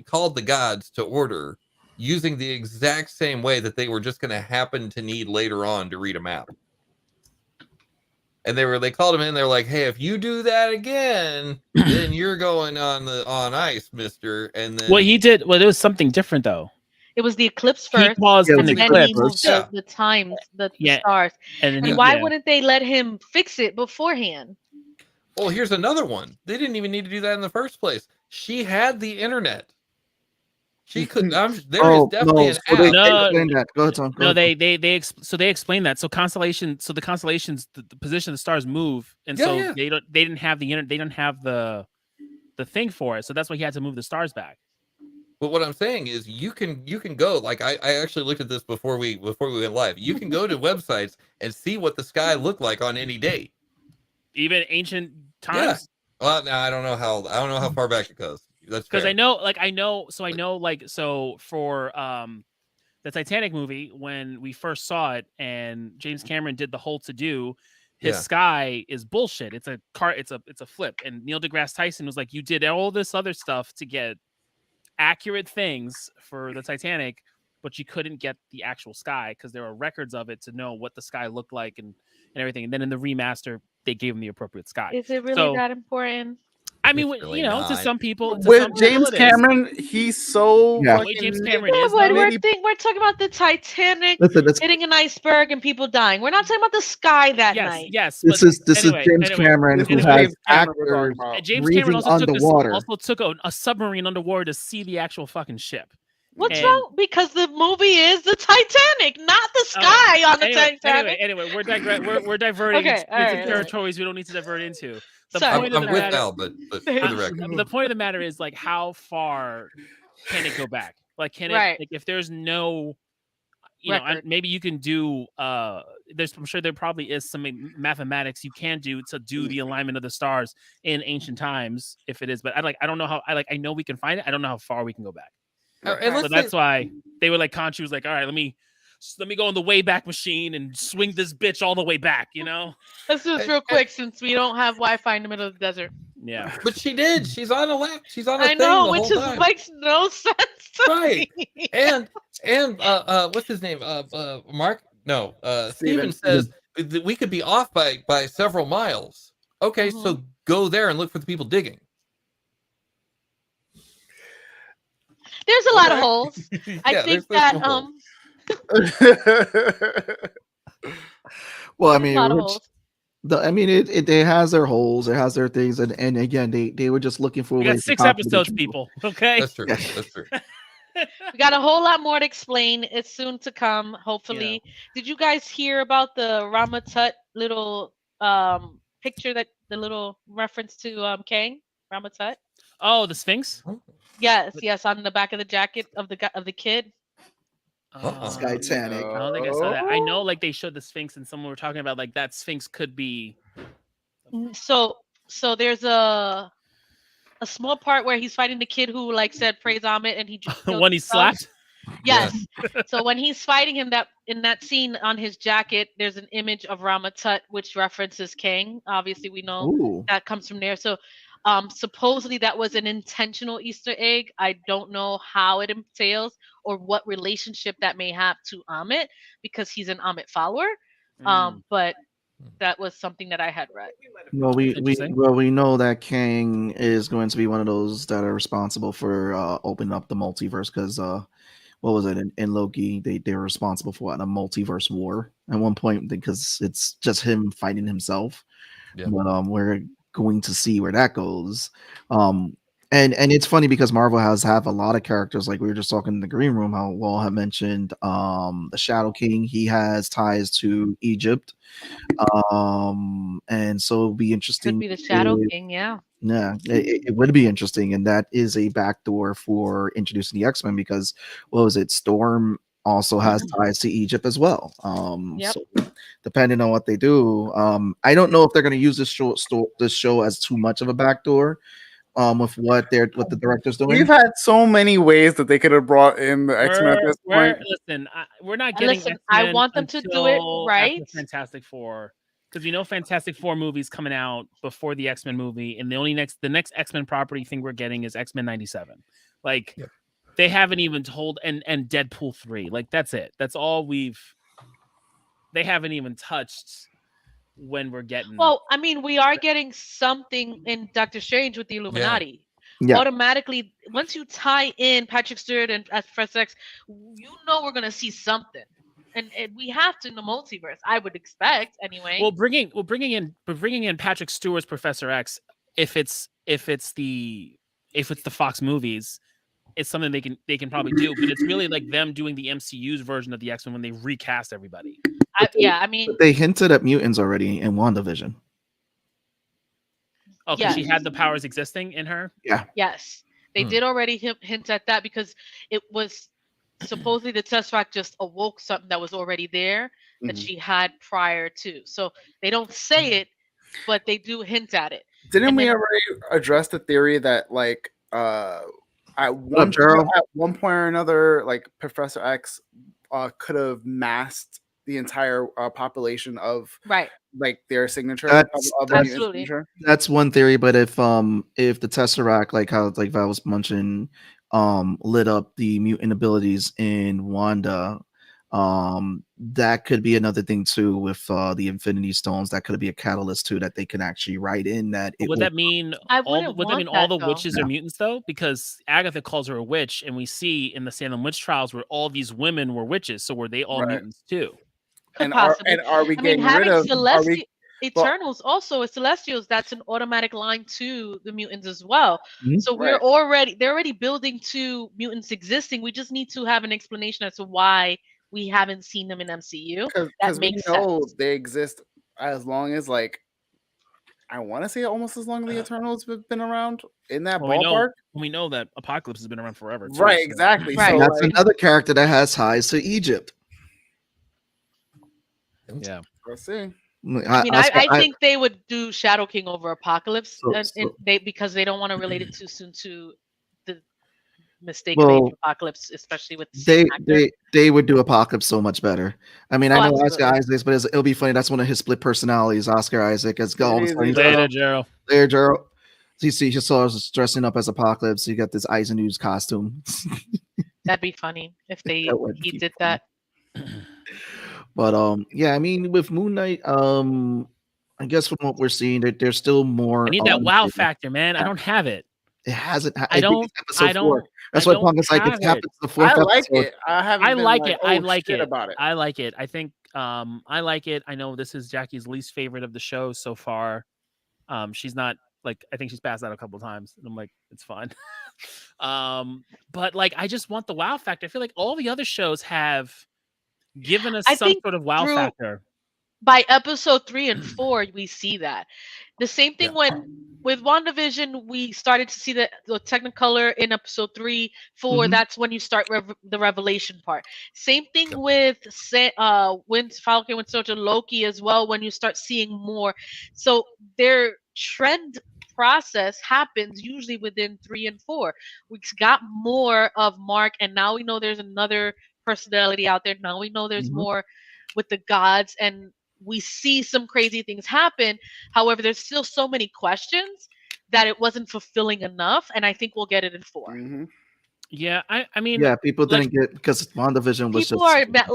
called the gods to order using the exact same way that they were just going to happen to need later on to read a map. And they called him in. They're like, hey, if you do that again, then you're going on ice, mister. And then Well, he did. Well, it was something different though. It was the eclipse He first, caused Yeah, it an was and the then he eclipse. moved Yeah. the times, the Yeah. stars. And then And he, why yeah. wouldn't they let him fix it beforehand? well, here's another one. They didn't even need to do that in the first place. She had the internet. She couldn't. There is definitely an so they app. No. explain that. Go ahead, Tom. Go No, ahead. they explain that. So the constellations, the position of the stars move, and so Yeah. they didn't have the internet. They didn't have the thing for it. So that's why he had to move the stars back. But what I'm saying is you can go, like I actually looked at this before we went live. You can go to websites and see what the sky looked like on any date. Even ancient Yeah. times. Well, now I don't know how far back it goes. That's Because fair. I know for the Titanic movie, when we first saw it and James Cameron did the whole to do, his Yeah. sky is bullshit. It's a flip. And Neil deGrasse Tyson was like, you did all this other stuff to get accurate things for the Titanic, but you couldn't get the actual sky because there are records of it to know what the sky looked like and everything. And then in the remaster, they gave him the appropriate sky. Is it really So, that important? I mean, It's really to not. some people, With James it is. Cameron, he's so Yeah. The way fucking James Cameron Yeah, is, but though, we're talking about the Titanic Listen, this hitting an iceberg and people dying. We're not talking about the sky that night. yes. this but is James Cameron This who is has James Cameron we're talking actors about. James Cameron breathing also underwater. took a submarine underwater to see the actual fucking ship. What's And- wrong? Because the movie is the Titanic, not the sky on the Titanic. Anyway, we're diverting Okay, all into right. territories we don't need to divert into. The Sorry. point of I'm the with matter, Al, but for the record, the point of the matter is like how far can it go back? Like can it Right. like if there's no Record. maybe you can do I'm sure there probably is some mathematics you can do to do the alignment of the stars in ancient times if it is, but I don't know how I know we can find it. I don't know how far we can go back. and So let's that's say, why they were like, Conchi was like, all right, let me go on the way back machine and swing this bitch all the way back, Let's do this real quick since we don't have Wi-Fi in the middle of the desert. Yeah. but she did. She's on a lap. She's on a I thing know, the which whole time. makes no sense to Right. me. And what's his name? Mark? No, Steven Steven. says that we could be off by several miles. Okay, so go there and look for the people digging. There's a lot of Okay. holes. I Yeah, think there's that some holes. Well, I there's a lot of mean, holes. it has their holes, it has their things, and again, they were just looking for a We way got to 6 copy the episodes, people. people. Okay. That's true. Yeah. That's true. We got a whole lot more to explain. It's soon to come, hopefully. Did you guys hear about the Ramatut little picture, that the little reference to Kang? Ramatut? Oh, the Sphinx? Yes, on the back of the jacket of the kid. Titanic. I don't think I saw that. I know like they showed the Sphinx and someone were talking about like that Sphinx could be So there's a small part where he's fighting the kid who like said praise Amit and he just killed when he himself. slapped. Yes. So when he's fighting him, that in that scene on his jacket, there's an image of Ramatut, which references Kang. Obviously, we know Ooh. that comes from there. So supposedly that was an intentional Easter egg. I don't know how it entails or what relationship that may have to Amit because he's an Amit follower. But that was something that I had read. Well, we Interesting. know that Kang is going to be one of those that are responsible for opening up the multiverse because what was it in Loki? They were responsible for a multiverse war at one point because it's just him fighting himself. Yeah. But we're going to see where that goes. And it's funny because Marvel have a lot of characters, like we were just talking in the green room, how Wall had mentioned the Shadow King. He has ties to Egypt. And so it'll be interesting. Could be the Shadow King, yeah. Yeah, it would be interesting, and that is a backdoor for introducing the X-Men because what was it? Storm also has ties to Egypt as well. Yep. So depending on what they do, I don't know if they're going to use this show as too much of a backdoor. With what the director's doing. We've had so many ways that they could have brought in the X-Men at this point. Listen, we're not getting Listen, X-Men I want them to do it until right. after Fantastic Four, because we know Fantastic Four movie's coming out before the X-Men movie, and the next X-Men property thing we're getting is X-Men 97. Like they haven't even told, and Deadpool 3. Like that's it. That's all they haven't even touched when we're getting. Well, I mean, we are getting something in Doctor Strange with the Illuminati. Yeah. Automatically, once you tie in Patrick Stewart and as Professor X, you know we're gonna see something, and we have to in the multiverse. I would expect anyway. Well, bringing in Patrick Stewart's Professor X, if it's the Fox movies, it's something they can probably do. But it's really like them doing the MCU's version of the X-Men when they recast everybody. I mean, But they hinted at mutants already in WandaVision. Oh, because she Yes. had the powers existing in her. yes, they Hmm. did already hint at that because it was supposedly the Tesseract just awoke something that was already there that Mhm. she had prior to. So they don't say it, but they do hint at it. Didn't And we then- already address the theory that like at one Gerald? point or another, like Professor X could have masked the entire population of Right. like their signature That's- of the mutant Absolutely. signature? That's one theory, but if the Tesseract, like how like Val was mentioning, lit up the mutant abilities in Wanda, that could be another thing too with the Infinity Stones. That could be a catalyst too that they can actually write in that. It Would will- that mean I all? wouldn't Would that want mean all that, the though. witches are mutants though? Because Agatha calls her a witch, and we see in the Salem witch trials where all these women were witches. So were they all Right. mutants too? Could And possibly. are we I mean, getting rid having of? Eternals also as Celestials, that's an automatic line to the mutants as well. Mhm. So Right. they're already building to mutants existing. We just need to have an explanation as to why we haven't seen them in MCU. That Because we makes know sense. they exist as long as like I want to say almost as long as the Eternals have been around in that Well, ballpark. we know that Apocalypse has been around forever. Too, Right, so- exactly. Right. So That's like, another character that has ties to Egypt. Yeah. let's see. I mean, I think they would do Shadow King over Apocalypse, So- and because they don't want to relate it too soon to the mistake made Well, to Apocalypse, especially with the same actor. they would do Apocalypse so much better. I mean, I Oh, know Oscar absolutely. Isaac, but it'll be funny. That's one of his split personalities. Oscar Isaac as all of a It sudden is, he's Later, Later, Gerald. there, Gerald. So you see, you saw us dressing up as Apocalypse. You got this Eisenhue's costume. That'd be funny if That would he be did funny. that. But yeah, I mean, with Moon Knight, I guess from what we're seeing, that there's still more. I need that wow factor, man. I don't have it. It hasn't. I don't. think it's episode I 4. don't. That's I why don't Punk is like, have it's it. happened to the fourth I like episode. it. I haven't. I been like like, it. Oh, I like shit it. about it. I like it. I think I like it. I know this is Jackie's least favorite of the show so far. She's not like, I think she's passed out a couple times, and I'm like, it's fine. But like, I just want the wow factor. I feel like all the other shows have given us I some think sort of wow through- factor. By episode 3 and 4, we see that. The same thing with WandaVision, we started to see the Technicolor in episode 3, 4. Mhm. That's when you start the revelation part. Same thing Yep. with Falcon, Winter Soldier, Loki as well. When you start seeing more, so their trend process happens usually within 3 and 4. We got more of Mark, and now we know there's another personality out there. Now we know there's Mhm. more with the gods, and we see some crazy things happen. However, there's still so many questions that it wasn't fulfilling enough, and I think we'll get it in 4. Mhm. Yeah, I mean, Yeah, people like- didn't get because WandaVision was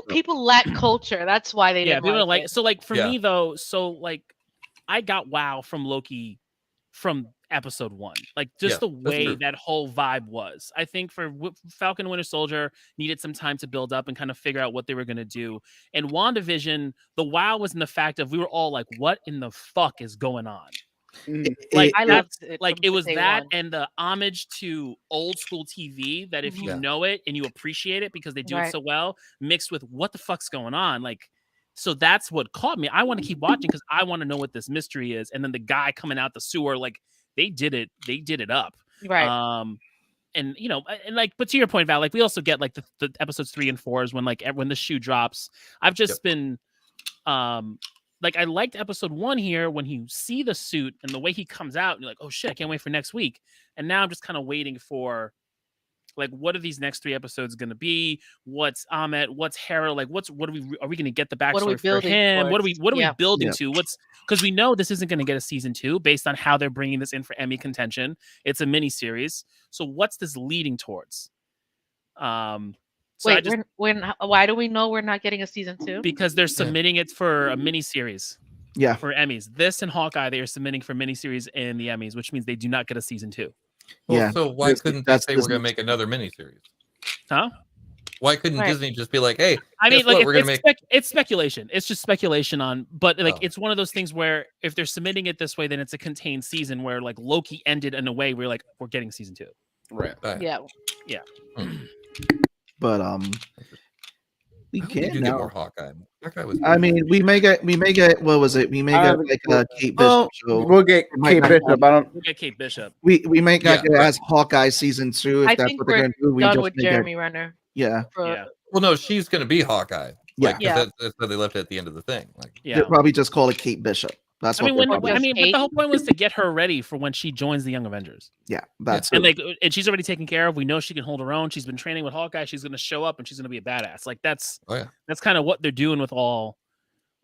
People lack culture. That's why they yeah, didn't people don't like like it. so like for Yeah. me though, so like I got wow from Loki from episode 1. Like just Yeah, the that's way true. that whole vibe was. I think for Falcon and Winter Soldier needed some time to build up and kind of figure out what they were going to do. And WandaVision, the wow was in the fact of we were all like, what in the fuck is going on? Mhm. Like I that's loved it. like from it was day that one. and the homage to old school TV that if you Yeah. know it and you appreciate it because they do it Right. so well, mixed with what the fuck's going on, like so that's what caught me. I want to keep watching because I want to know what this mystery is. And then the guy coming out the sewer, like they did it up. Right. And you know, and like, but to your point, Val, like we also get like the episodes 3 and 4 is when like when the shoe drops. I've just been like I liked episode 1 here when you see the suit and the way he comes out and you're like, oh shit, I can't wait for next week. And now I'm just kind of waiting for like, what are these next 3 episodes going to be? What's Ahmet? What's Hera? Like, are we going to get the What are we backstory for building him? What are towards? we Yeah. building Yeah. to? Because we know this isn't going to get a season 2 based on how they're bringing this in for Emmy contention. It's a mini series. So what's this leading towards? So I Wait, just, why do we know we're not getting a season 2? because they're submitting it for a mini series. Yeah. for Emmys. This and Hawkeye, they are submitting for miniseries in the Emmys, which means they do not get a season 2. Well, Yeah. so why couldn't they That's say we're going to Disney's- make another miniseries? Huh? Why couldn't Right. Disney just be like, hey, I mean, guess like what? We're going to make. it's speculation. It's just speculation on, but like Oh. it's one of those things where if they're submitting it this way, then it's a contained season where like Loki ended in a way where like we're getting season 2. Right. Yeah. But we I hope they can do get now. more Hawkeye. Hawkeye was. I mean, we may get what was it? We may get like a Kate Bishop show. We'll get It might Kate not Bishop. happen. I don't. We'll get Kate Bishop. We may not Yeah, get right. as Hawkeye season 2 if I that's think what they're we're gonna do. We done just with may get- Jeremy Renner. Yeah. For, Yeah. Well, no, she's going to be Hawkeye. Yeah. Like, 'cause Yeah. that's how they left it at the end of the thing. Like, Yeah. They'll probably just call it Kate Bishop. That's I what mean, they're when probably- I mean, but Kate. the whole point was to get her ready for when she joins the Young Avengers. yeah, that's And it. like, and she's already taken care of. We know she can hold her own. She's been training with Hawkeye. She's going to show up and she's going to be a badass. Like that's oh yeah, that's kind of what they're doing with all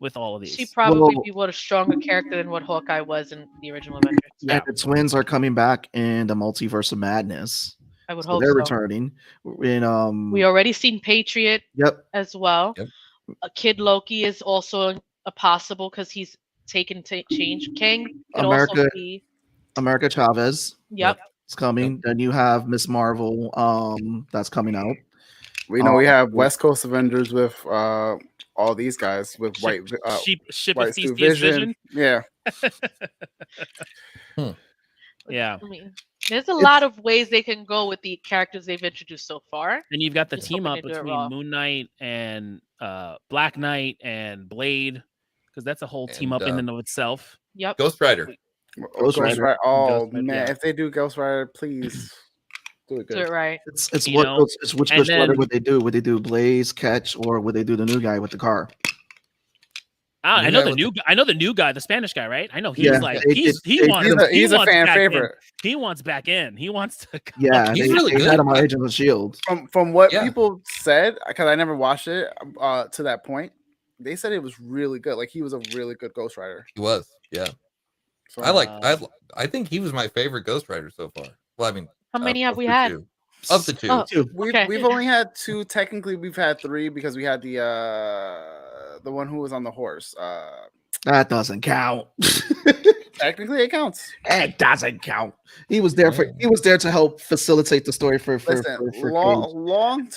of these. she probably Well- be what a stronger character than what Hawkeye was in the original Avengers. Yeah. And the twins are coming back in the Multiverse of Madness. I would So hope they're so. returning. In We already seen Patriot yep. as well. Yep. Kid Loki is also a possible because he's taken to change. Kang could America- also be. America Chavez Yep. is coming. Then you have Miss Marvel. That's coming out. We know we have West Coast Avengers with all these guys with white Ship white of suit Theseus vision. Yeah. Yeah. I mean, there's a lot of ways they can go with the characters they've introduced so far. And you've got the Just team hoping up they do it between raw. Moon Knight and Black Knight and Blade, because that's a whole team And, up in and of itself. Yep. Ghost Rider. Ghost Rider. Oh Ghost Rider, man, yeah. if they do Ghost Rider, please do it Do good. it right. It's You what know, it's which and Ghost Rider then- would they do? Would they do Blaze, Catch, or would they do the new guy with the car? Ah, New I know guy the with new. I know the new guy, the Spanish guy, right? I know he's Yeah, like they- he they- wants. He's he a wants fan back in. favorite. He wants back in. He wants to. Come. Yeah, He's they, really they good. had him on Agents of Shield. From what Yeah. people said, because I never watched it to that point, they said it was really good. Like he was a really good Ghost Rider. He was. Yeah. So I think he was my favorite Ghost Rider so far. Well, I mean, How many have of we the had? two. Of the two. Oh, we've okay. we've only had two. Technically, we've had three because we had the one who was on the horse. That doesn't count. Technically, it counts. It doesn't count. He was there to help facilitate the story for Listen, Cage. long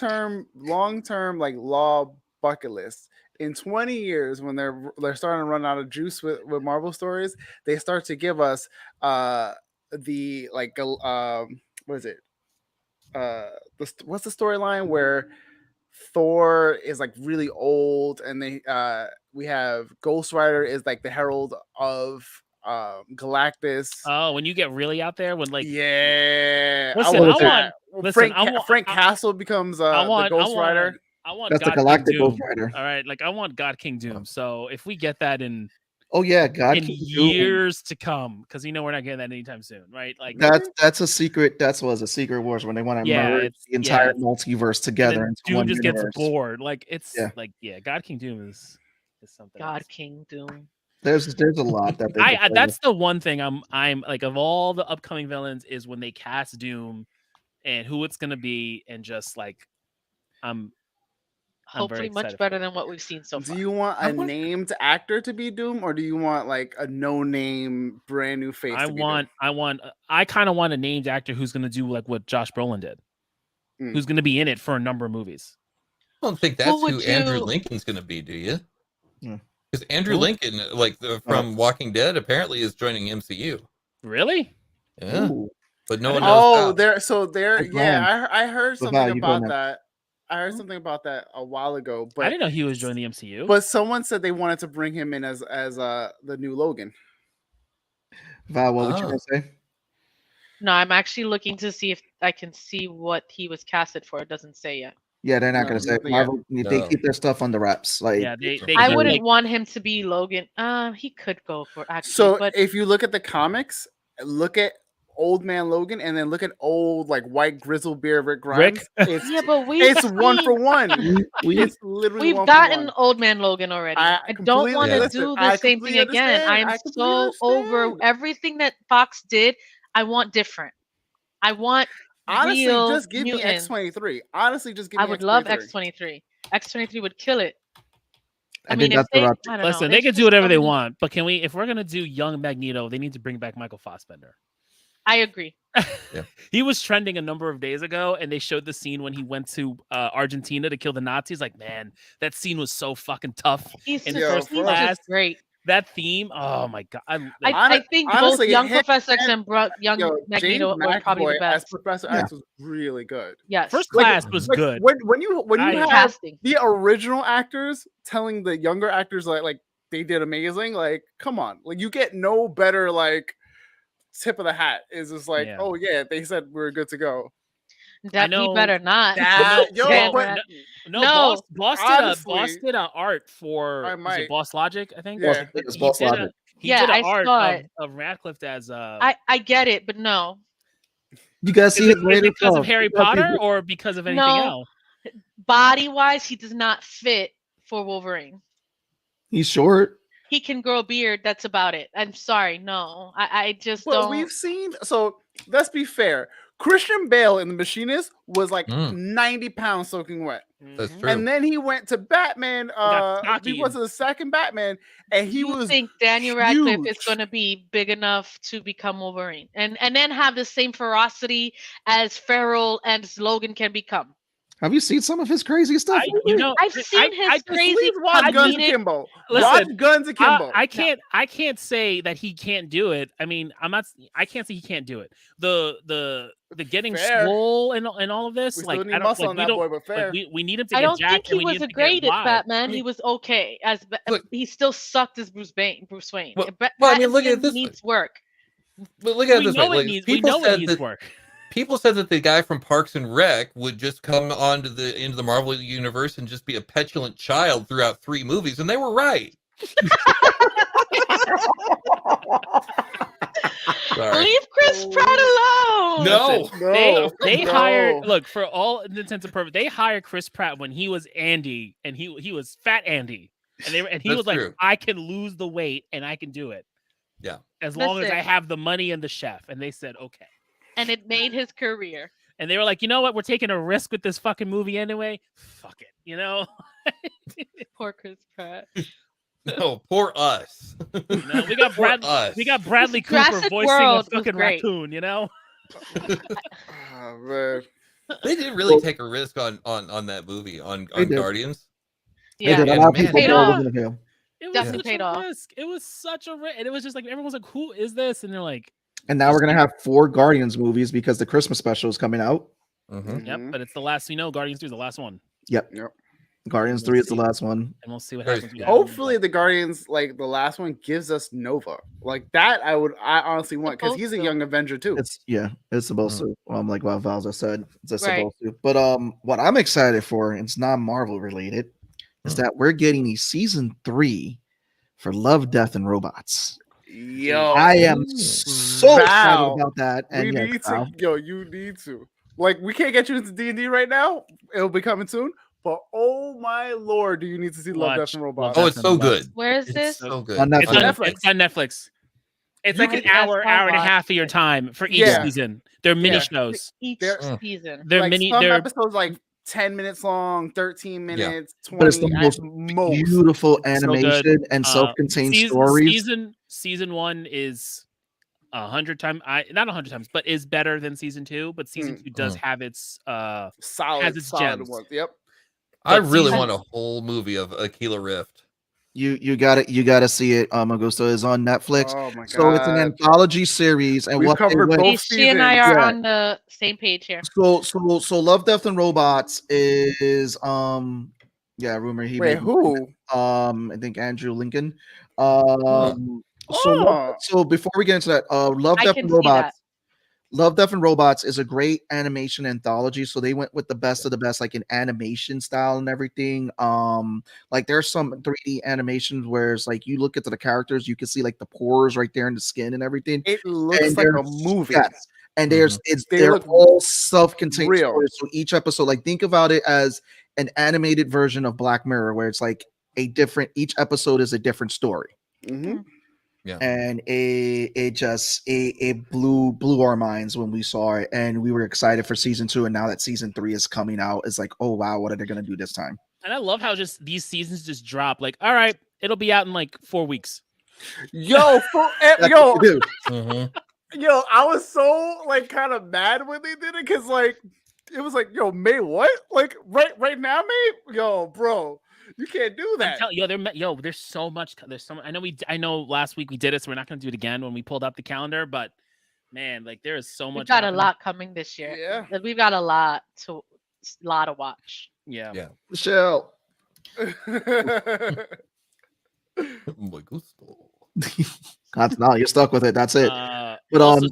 term, like law bucket list. In 20 years, when they're starting to run out of juice with Marvel stories, they start to give us the like what is it? What's the storyline where Thor is like really old, and they we have Ghost Rider is like the herald of Galactus. Oh, when you get really out there, when like Yeah, Listen, want I that. want- Frank, listen, I want- Frank I- Castle becomes I want the Ghost Rider. I want That's the God King Galactic Doom. Ghost Rider. All right, like I want God King Doom. So if we get that in Oh yeah, God, in years to come, because we're not getting that anytime soon, right? Like that's a secret. That was a secret wars when they want to Yeah, merge it's- the entire yeah. multiverse and together then into Doom one just universe. gets bored. Like it's Yeah. God King Doom is something. God else. King Doom. There's a lot that they I could play that's the one thing I'm like of all the upcoming villains is when they cast Doom and who it's gonna be and just like I'm very Hopefully, much excited for better it. than what we've seen so Do far. you want a named actor to be Doom, or do you want like a no-name, brand new face? I to be want I kind of want a named actor who's gonna do like what Josh Brolin did, Mm. who's gonna be in it for a number of movies. I don't think that's would who Andrew you- Lincoln's going to be, do you? Hmm. Because Andrew Who? Lincoln, like from Walking Dead, apparently is joining MCU. Really? Yeah, Ooh. but no one Doom. knows. Oh, how. there. Hey, Yeah, I heard So, something Val, you go about next. that. I heard something about that a while ago, I but didn't know he was joining the MCU. but someone said they wanted to bring him in as the new Logan. Val, what would you Oh. gonna say? No, I'm actually looking to see if I can see what he was casted for. It doesn't say yet. Yeah, they're not No, gonna say nothing yet. Marvel. They No. keep their stuff under wraps. Like yeah, they I do, wouldn't like, want him to be Logan. He could go for actually, So but if you look at the comics, look at Old Man Logan, and then look at old like white grizzled beard Rick Grimes. It's yeah, but it's one for one. It's literally we've one gotten for one. Old Man Logan already. I I don't completely want to understand. do I the same thing completely again. I understand. am I completely so over understand. everything that Fox did. I want different. I want Honestly, real just give me mutants. X-23. Honestly, just give me I would love X-23. X23. X23 would kill it. I mean, if that's they, about. I don't Listen, know. they It's can do just whatever they something- want, but if we're gonna do young Magneto, they need to bring back Michael Fassbender. I agree. He was trending a number of days ago, and they showed the scene when he went to Argentina to kill the Nazis. Like, man, that scene was so fucking tough. He's And just, First he's Class, just great. that theme, oh my god! I think honestly, both Young him Professor X and Young James Magneto were probably the McAvoy as best. Professor X was really good. Yes. First Class was Like, good. when you have Casting. the original actors telling the younger actors like they did amazing, like come on, like you get no better like tip of the hat. Is just like, Yeah. oh yeah, they said we're good to go. I He know better not. No, Boss honestly, did a art for I was might. it Boss Logic, I think. Yeah. It was Boss Logic. He Yeah, did an I art saw it. of Radcliffe as I get it, but no. You guys Is see it his latest because of film. Harry You guys see Potter his- or because of anything No. else? Body wise, he does not fit for Wolverine. He's short. He can grow a beard. That's about it. I'm sorry. No, I just Well, don't. we've seen. So let's be fair. Christian Bale in The Machinist was like 90 pounds soaking wet. That's true. And then he went to Batman. got stocky He was the second Batman, and he you was. think Daniel Radcliffe is huge. going to be big enough to become Wolverine, and then have the same ferocity as Ferrell and Logan can become? Have you seen some of his crazy stuff? I've seen his crazy. Please watch Guns comedic- Akimbo. Listen, Watch Guns Akimbo. I can't say that he can't do it. I mean, I can't say he can't do it. The getting Fair. swole and all of this, We like still need I don't muscle like on we that don't boy, but fair. like, we need him to I get don't think jacked. he and we was need him a to get great at wide. Batman. He was okay as Look- he still sucked as Bruce Wayne. Well, I mean, look at Pattinson this. needs work. But look at it We this know way. it Like, needs. We people know it said needs that work. people said that the guy from Parks and Rec would just come onto into the Marvel universe and just be a petulant child throughout 3 movies, and they were right. Sorry. Leave Chris Pratt alone. No. They No. hired look for all intents and purposes. They hired Chris Pratt when he was Andy and he was Fat Andy, and he That's was like, true. I can lose the weight and I can do it. Yeah. As long as I Listen. have the money and the chef. And they said okay. And it made his career. And they were like, you know what? We're taking a risk with this fucking movie anyway. Fuck it. You know? Poor Chris Pratt. No, poor us. You know, we got us. Bradley Cooper Jurassic voicing World a was fucking great. raccoon, you know? Oh, man. They did really take a risk on that movie on They did. Guardians. They Yeah. did. A And lot of man, people paid thought it off. was gonna fail. It was Definitely such paid a off. risk. It was such a risk. And it was just like everyone's like, who is this? And they're like, And now we're gonna have 4 Guardians movies because the Christmas special is coming out. Mhm. yep, but it's the last, Guardians 3 is the last one. Yep. Yep. Guardians 3 is the last one. And we'll see what Very happens. cool. Hopefully, the Guardians, like the last one, gives us Nova. Like that, I honestly want because he's a Supposed to. young Avenger too. It's supposed to. Like what Valza said, it's just Right. supposed to. But what I'm excited for, and it's not Marvel related, is that we're getting a season 3 for Love, Death, and Robots. Yo, I am so excited Val, about that. And we yes, need to. Val, Yo, you need to. Like, we can't get you into D&D right now. It'll be coming soon. But oh my lord, do you need to see Love, Watch Death, and Robots? Oh, it's so good. Where is It's this? so good. on It's Netflix. on, it's on Netflix. It's You like an can- hour, That's hour and a fine. half of your time for each Yeah. season. They're mini Yeah. shows. Each There- season. They're Like, mini. some They're episodes like 10 minutes long, 13 Yeah. minutes, 20 But it's the at most most. beautiful So good. animation and self-contained stories. Season 1 is 100 times. Not 100 times, but is better than season 2. But season 2 does have its Solid, has its solid gems. ones. Yep. I But really season- want a whole movie of Aquila Rift. You gotta see it. Augusto is on Netflix. Oh my god. So it's an anthology series, and We've what they covered went- both She and I are Yeah. on the same page here. So Love, Death, and Robots is rumor he Wait, made- who? I think Andrew Lincoln. So before we get into that, Love, I Death, can and see Robots. Love, Death, and Robots is a great animation anthology. So they went with the best of the best, like in animation style and everything. Like there's some 3D animations where it's like you look at the characters, you can see like the pores right there in the skin and everything. It looks And like a there's- movie. Yes. And there's They they're look all self-contained real. stories. So each episode, like think about it as an animated version of Black Mirror, where it's like each episode is a different story. Mhm. And it blew our minds when we saw it, and we were excited for season 2. And now that season 3 is coming out, it's like, oh wow, what are they gonna do this time? And I love how just these seasons just drop. Like, all right, it'll be out in like 4 weeks. Yo, That's yo, what they do. yo, I was so like kind of mad when they did it because like it was like, yo, May what? Like right now, May? Yo, bro, you can't do I'm that. telling there's so much. I know last week we did it, so we're not going to do it again when we pulled up the calendar. But man, like there is so We've much. got happening. a lot coming this year. Yeah. Like, we've got a lot to watch. Yeah. Yeah. Michelle. My gusto. No, you're stuck with it. That's it. But also,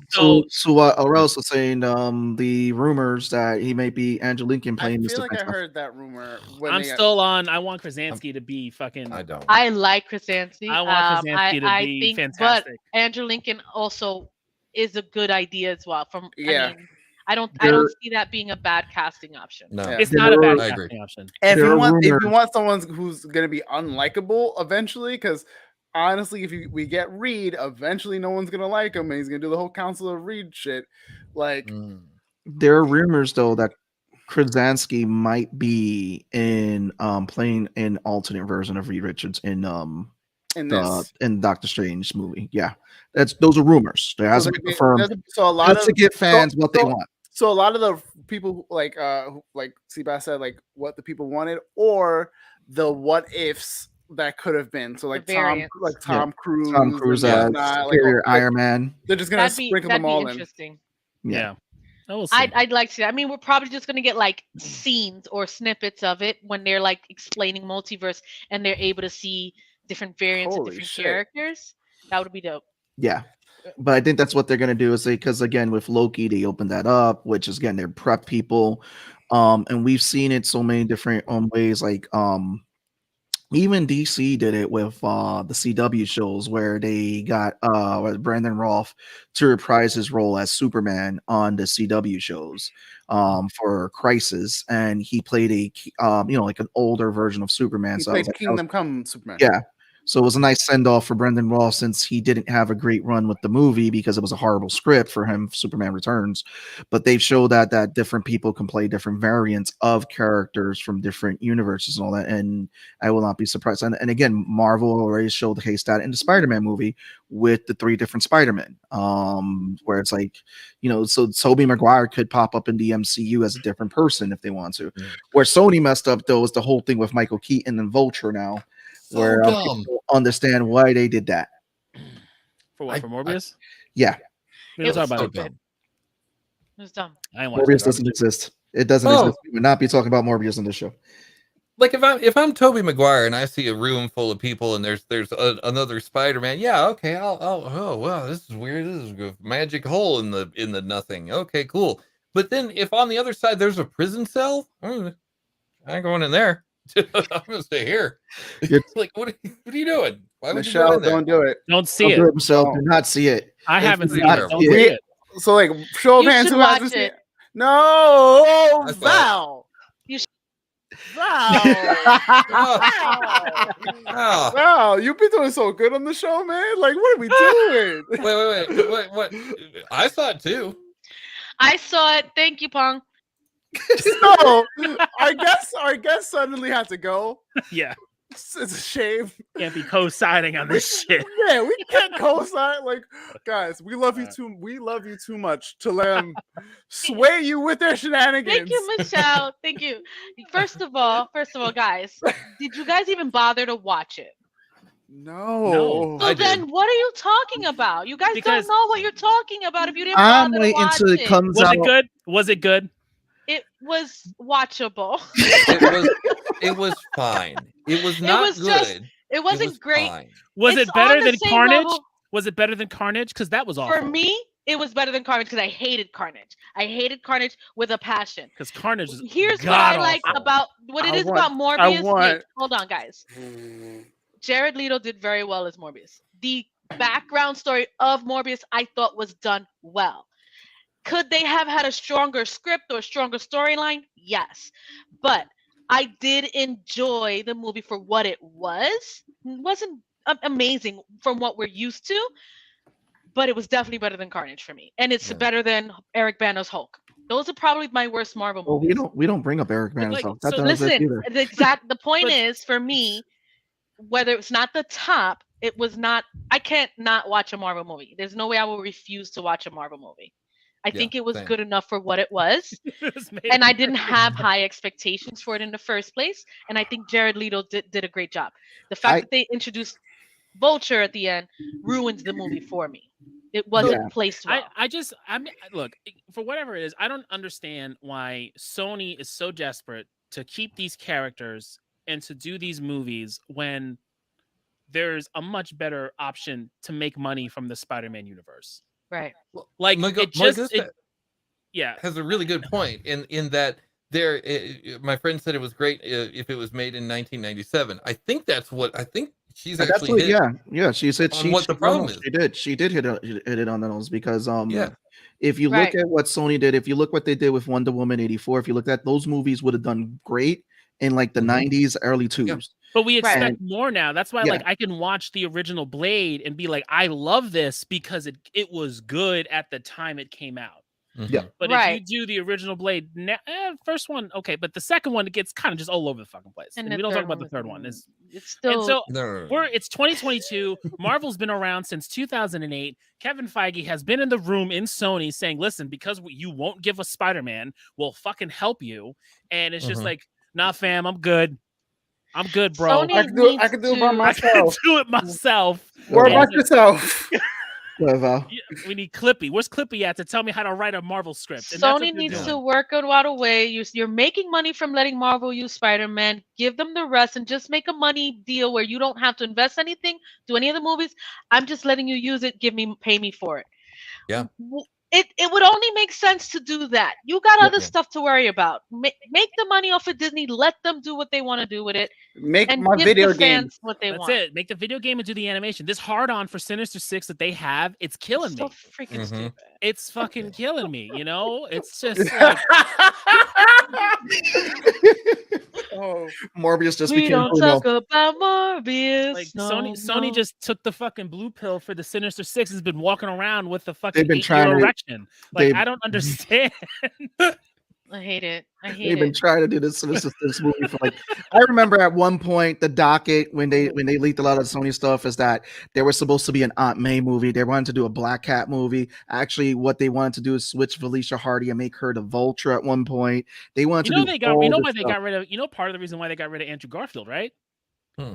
so what Aurel's was saying, the rumors that he may be Andrew Lincoln I playing feel Mr. like I Fantastic. heard that rumor. When I'm they- still on. I want Krasinski to be fucking. I don't. I like Krasinski. I want Krasinski to I be think, fantastic. But Andrew Lincoln also is a good idea as well. Yeah. I mean, I don't see that being a bad casting option. No. Yeah. It's not a bad I agree. casting option. And There are if you rumors. want someone who's gonna be unlikable eventually, because honestly, if we get Reed, eventually no one's gonna like him, and he's gonna do the whole Council of Reed shit. Like, There are rumors though that Krasinski might be in playing an alternate version of Reed Richards in this. Doctor Strange movie. Yeah, those are rumors. There hasn't been confirmed. So a lot Just of to give fans what they so- want. So a lot of the people like Seabass said, like what the people wanted, or the what ifs that could have been. So like Tom Cruise, Tom Cruise and as whatnot, Superior Iron Man. They're just gonna That'd be sprinkle them all in. interesting. Yeah. I will see. I'd like to see that. I mean, we're probably just gonna get like scenes or snippets of it when they're like explaining multiverse and they're able to see different variants of Holy different shit. characters. That would be dope. Yeah. But I think that's what they're gonna do is because again with Loki they opened that up, which is again they're prep people, and we've seen it so many different ways. Like even DC did it with the CW shows where they got Brandon Roth to reprise his role as Superman on the CW shows for Crisis, and he played like an older version of Superman. He So I was played like, Kingdom Come Superman. yeah. So it was a nice send off for Brendan Ross since he didn't have a great run with the movie because it was a horrible script for him, Superman Returns. But they've showed that different people can play different variants of characters from different universes and all that. And I will not be surprised. And again, Marvel already showed the case that in the Spider-Man movie with the 3 different Spider-Men, where it's like, so Tobey Maguire could pop up in the MCU as a different person if they want to. Yeah. Where Sony messed up though is the whole thing with Michael Keaton and Vulture now. Where dumb. people understand why they did that. For what? For Morbius? Yeah, We don't talk So about it. dumb. It was dumb. I ain't watching Morbius that doesn't garbage. exist. It doesn't Oh. exist. We would not be talking about Morbius on this show. Like if I'm Tobey Maguire and I see a room full of people and there's another Spider-Man, yeah, okay, oh wow, this is weird. This is a magic hole in the nothing. Okay, cool. But then if on the other side there's a prison cell, I ain't going in there. I'm gonna stay here. It's like what are you doing? Why would you go Michelle, in there? don't do it. Don't see Don't do it. it, Michelle. Do not see it. I haven't It's seen not it. Don't see see it. it. So like show of You hands should who watch hasn't seen it. it. No, I saw it. Val. You should- Val. Ah, Val, you've been doing so good on the show, man. Like, what are we doing? wait, what? I saw it too. I saw it. Thank you, Pong. So our guest suddenly had to go. Yeah. It's a shame. Can't be co-signing on this shit. Yeah, we can't co-sign. Like, guys, we love you too. We love you too much to let them sway you with their shenanigans. Thank you, Michelle. Thank you. First of all, guys, did you guys even bother to watch it? No. So I then, did. what are you talking about? You guys Because- don't know what you're talking about if you didn't I'm bother to waiting watch until it it. comes Was out. it good? Was it good? It was watchable. It was fine. It was not was good. just- It It wasn't was great. fine. Was It's it better on the than same Carnage? level- Was it better than Carnage? Because that was awful. For me, it was better than Carnage because I hated Carnage. I hated Carnage with a passion. Because Carnage is Here's what I god like awful. about what it I is want- about Morbius. want- Wait, hold on, guys. Jared Leto did very well as Morbius. The background story of Morbius I thought was done well. Could they have had a stronger script or a stronger storyline? Yes. But I did enjoy the movie for what it was. It wasn't amazing from what we're used to, but it was definitely better than Carnage for me. And it's Yeah. better than Eric Bana's Hulk. Those are probably my worst Marvel Well, movies. we don't bring up Eric Bana, like, so so that doesn't exist Listen, either. the point But- is for me, whether it's not the top, it was not. I can't not watch a Marvel movie. There's no way I will refuse to watch a Marvel movie. I Yeah, think it was same. good enough for what it was, It was made and of I didn't have high expectations for it in the first place. And I think Jared Leto did a great job. The fact that they introduced Vulture at the end ruins the movie for me. It wasn't placed well. Look, for whatever it is, I don't understand why Sony is so desperate to keep these characters and to do these movies when there's a much better option to make money from the Spider-Man universe. Right. Like Has a really good point in that my friend said it was great if it was made in 1997. I think she's actually hit. She said what the problem is. She did hit it on the nose because Yeah. if you look at what Sony did, if you look what they did with Wonder Woman 84, if you look at those movies would have done great in like the 90s, early 2000s. Yeah. But we expect more now. That's why like I can watch the original Blade and be like, I love this because it was good at the time it came out. Yeah. But if you do the original Blade, first one, okay, but the second one, it gets kind of just all over the fucking place. And we don't talk about the third one. It's still. And so it's 2022. Marvel's been around since 2008. Kevin Feige has been in the room in Sony saying, listen, because you won't give us Spider-Man, we'll fucking help you. And it's just like, nah, fam, I'm good. I'm good, bro. I can do it by myself. I can do it myself. What about yourself? We need Clippy. Where's Clippy at to tell me how to write a Marvel script? And Sony needs to work out a way. You're making money from letting Marvel use Spider-Man. Give them the rest and just make a money deal where you don't have to invest anything, do any of the movies. I'm just letting you use it. Pay me for it. Yeah. It would only make sense to do that. You got other stuff to worry about. Make the money off of Disney. Let them do what they want to do with it. Make my video game what they want. That's it. Make the video game and do the animation. This hard-on for Sinister Six that they have, it's killing me. So freaking stupid. It's fucking killing me. You know, it's just like Morbius just we became. don't talk about Morbius. Like Sony just took the fucking blue pill for the Sinister Six. Has been walking around with the fucking 8-year erection. Like I don't understand. I hate it. They've been trying to do this movie for like. I remember at one point the docket when they leaked a lot of Sony stuff is that there was supposed to be an Aunt May movie. They wanted to do a Black Cat movie. Actually, what they wanted to do is switch Felicia Hardy and make her the Vulture at one point. They wanted to do. Part of the reason why they got rid of Andrew Garfield, right?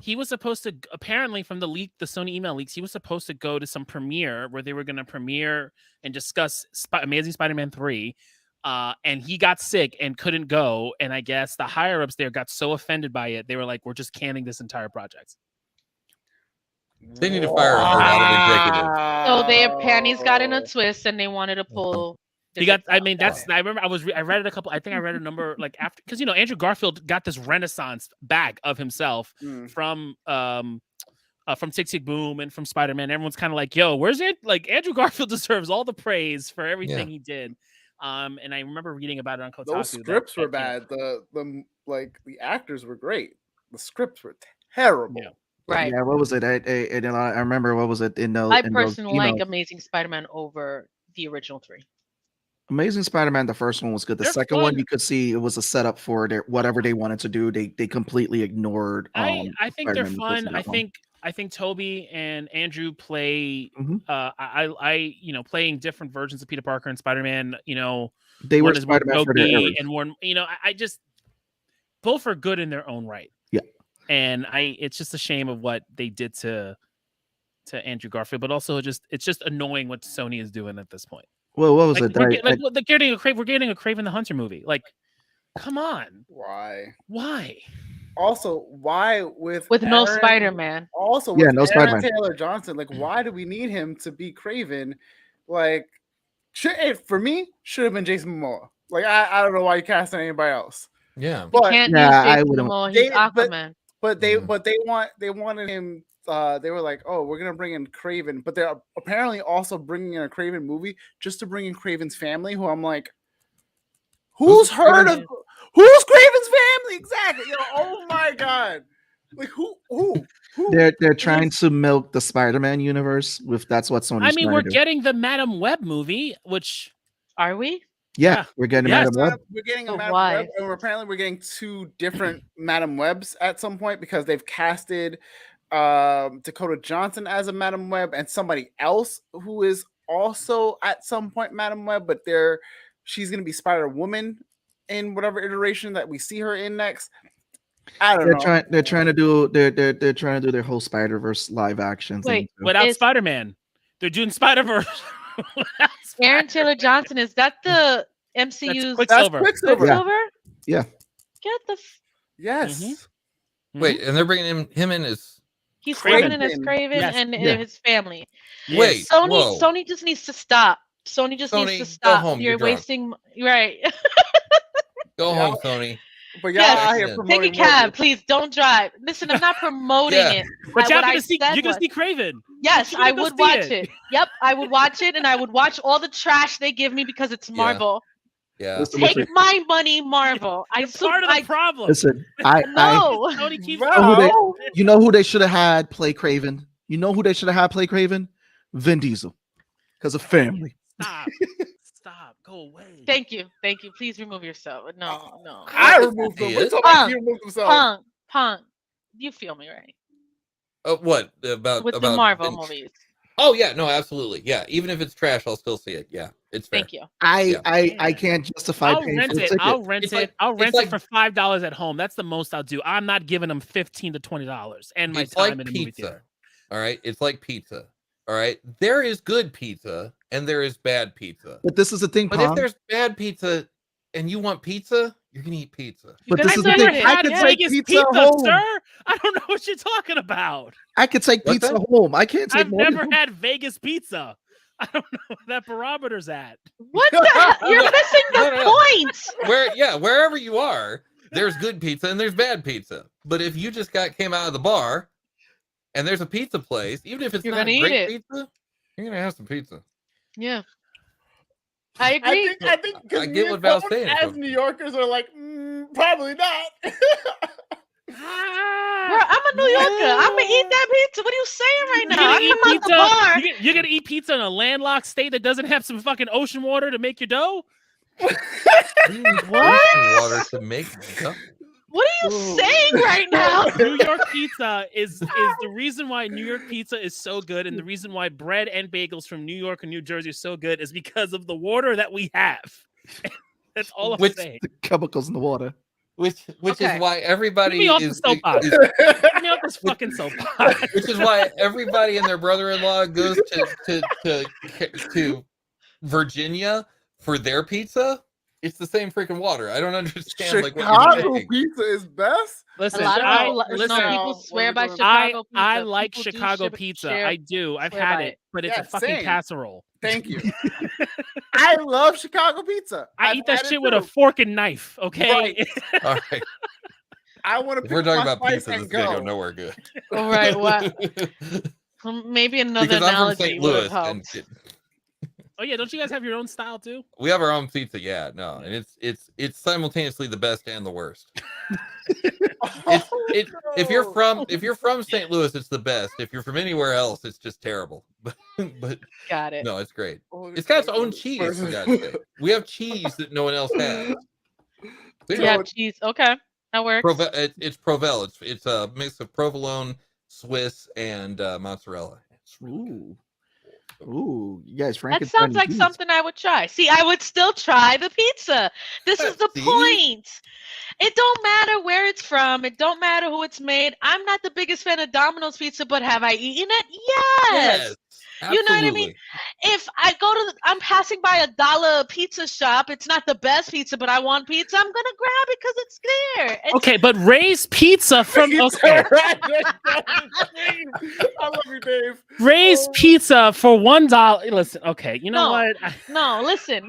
He was supposed to, apparently from the Sony email leaks, he was supposed to go to some premiere where they were going to premiere and discuss Amazing Spider-Man 3. And he got sick and couldn't go. And I guess the higher ups there got so offended by it, they were like, we're just canning this entire project. They need to fire a lot of executives. So their panties got in a twist and they wanted to pull. I remember I read it I think I read a number like after, because Andrew Garfield got this renaissance back of himself from Tick Tick Boom and from Spider-Man. Everyone's kind of like, yo, where's it? Like Andrew Garfield deserves all the praise for everything he did. And I remember reading about it on Kotaku. Those scripts were bad. The actors were great. The scripts were terrible. Yeah. Right. Yeah. What was it? I remember what was it in those. I personally like Amazing Spider-Man over the original 3. Amazing Spider-Man, the first one was good. The second one, you could see it was a setup for whatever they wanted to do. They completely ignored. I think they're fun. I think Toby and Andrew play. Playing different versions of Peter Parker and Spider-Man. They were Spider-Man for their era. And more. I just both are good in their own right. Yeah. And it's just a shame of what they did to Andrew Garfield, but also it's just annoying what Sony is doing at this point. Well, what was it? We're getting a Kraven the Hunter movie. Like, come on. Why? Also, why with no Spider-Man? Also, with no Spider-Man. Taylor Johnson. Like, why do we need him to be Kraven? Like, for me, should have been Jason Momoa. Like, I don't know why you cast anybody else. Yeah, but use Jason Momoa. He's Aquaman. But they wanted him. They were like, oh, we're gonna bring in Kraven, but they're apparently also bringing in a Kraven movie just to bring in Kraven's family. Who I'm like, who's Kraven's family exactly? Oh my god, like who? They're trying to milk the Spider-Man universe with that's what Sony's. We're getting the Madam Web movie, which are we? Yeah, we're getting Yes. Madam Web. We're getting a But Madam why? Web, and apparently we're getting 2 different Madam Webs at some point because they've casted Dakota Johnson as a Madam Web and somebody else who is also at some point Madam Web, but she's gonna be Spider-Woman in whatever iteration that we see her in next. I don't know. They're trying to do their whole Spider-Verse live action thing. Wait, too. Without Is- Spider-Man. They're doing Spider-Verse. without Aaron Spider-Man. Taylor Johnson, is that the That's MCU's Quicksilver. That's Quicksilver. Quicksilver? Yeah. Get the. Yes. Mhm. Wait, and they're bringing him in as He's Kraven. coming in as Kraven Yes. and Yeah. his family. Yes. Wait. Whoa. Sony just needs to stop. Sony just needs Sony, to go stop. home, You're you're drunk. wasting. Right. Go Yeah. home, Sony. But y'all Yes. out here Take a Take a promoting cab, Morbius. please. Don't drive. Listen, I'm not promoting Yeah. it. But y'all what I gonna see, said you're gonna was- see Craven. Yes, You're gonna I go would see watch it. it. Yep, I would watch it, and I would watch all the trash they give me because it's Yeah. Marvel. Yeah. Listen, Take listen, my money, Marvel. You're part of the problem. listen, I no. Tony keeps Bro. you know who they should have had play Craven? You know who they should have had play Craven? Vin Diesel. Because of family. Stop. Stop. Go away. Thank you. Please remove yourself. No. I removed them. He We're is. talking about he removed himself. Punk. You feel me, right? What about With about the Marvel Vin- movies. Oh yeah, no, absolutely. Yeah, even if it's trash, I'll still see it. Yeah, it's fair. Thank you. I can't justify I'll paying rent for the it. ticket. I'll rent It's it. like- I'll it's rent like- it for $5 at home. That's the most I'll do. I'm not giving them $15 to $20 and my It's time like in the movie pizza. theater. All right, it's like pizza. All right, there is good pizza and there is bad pizza. But this is the thing, But if Pong. there's bad pizza and you want pizza, you're gonna eat pizza. But guys this is the I've thing. never it. I had could Yeah. take Vegas pizza pizza, home. sir. I don't know what you're talking about. I could take What's pizza that? home. I can't take I've more than never home. had Vegas pizza. I don't know where that barometer's at. What the hell? You're missing the No. point. Wherever you are, there's good pizza and there's bad pizza. But if you just came out of the bar and there's a pizza place, even if it's You're not gonna eat great it. pizza, you're gonna have some pizza. Yeah. I agree. I think I get what Val's saying, as so- New Yorkers are like, probably not. Bro, I'm a New Yorker. I'm gonna eat that pizza. What are you saying right You're now? gonna I eat come out the pizza. bar. You're gonna eat pizza in a landlocked state that doesn't have some fucking ocean water to make your dough. What? Water to make pizza. What are you saying right now? New York pizza is the reason why New York pizza is so good, and the reason why bread and bagels from New York and New Jersey are so good is because of the water that we have. That's all I'm Which- saying. The chemicals in the water. Which Okay. is why everybody Get me off the is, soapbox. is Get me off this fucking soapbox. which is why everybody and their brother-in-law goes to Virginia for their pizza. It's the same freaking water. I don't understand like what you're Chicago saying. pizza is best. Listen, A lot of people, listen, people swear by I- Chicago pizza. I like People do Chicago pizza. share- I do. I've swear had by it, it. but it's Yeah, a fucking same. casserole. Thank you. I love Chicago pizza. I I've eat that had it shit with a too. fork and knife. Okay. Right. All right. I want to If pick we're talking my about spice pizza, this and is gonna go go. nowhere good. All right, what? Maybe another Because I'm from analogy St. would Louis have and helped. Oh yeah, don't you guys have your own style too? we have our own pizza. Yeah, no, and it's simultaneously the best and the worst. If you're from St. Louis, it's the best. If you're from anywhere else, it's just terrible. But Got it. no, it's great. It's got its own cheese. For God's sake. We have cheese that no one else has. Yeah, cheese. Okay, that works. It's Provel. It's a mix of provolone, Swiss, and mozzarella. It's really good. Ooh, you guys, That Frankenstein. sounds like something I would try. See, I would still try the pizza. This is the See? point. It don't matter where it's from. It don't matter who it's made. I'm not the biggest fan of Domino's pizza, but have I eaten it? Yes. You know what I mean? absolutely. If I go to, I'm passing by a dollar pizza shop. It's not the best pizza, but I want pizza. I'm gonna grab it because it's there. It's- Okay, but Ray's Pizza from okay. I love you, Dave. Ray's Oh. Pizza for $1. Listen, okay, you know No. what? No, listen.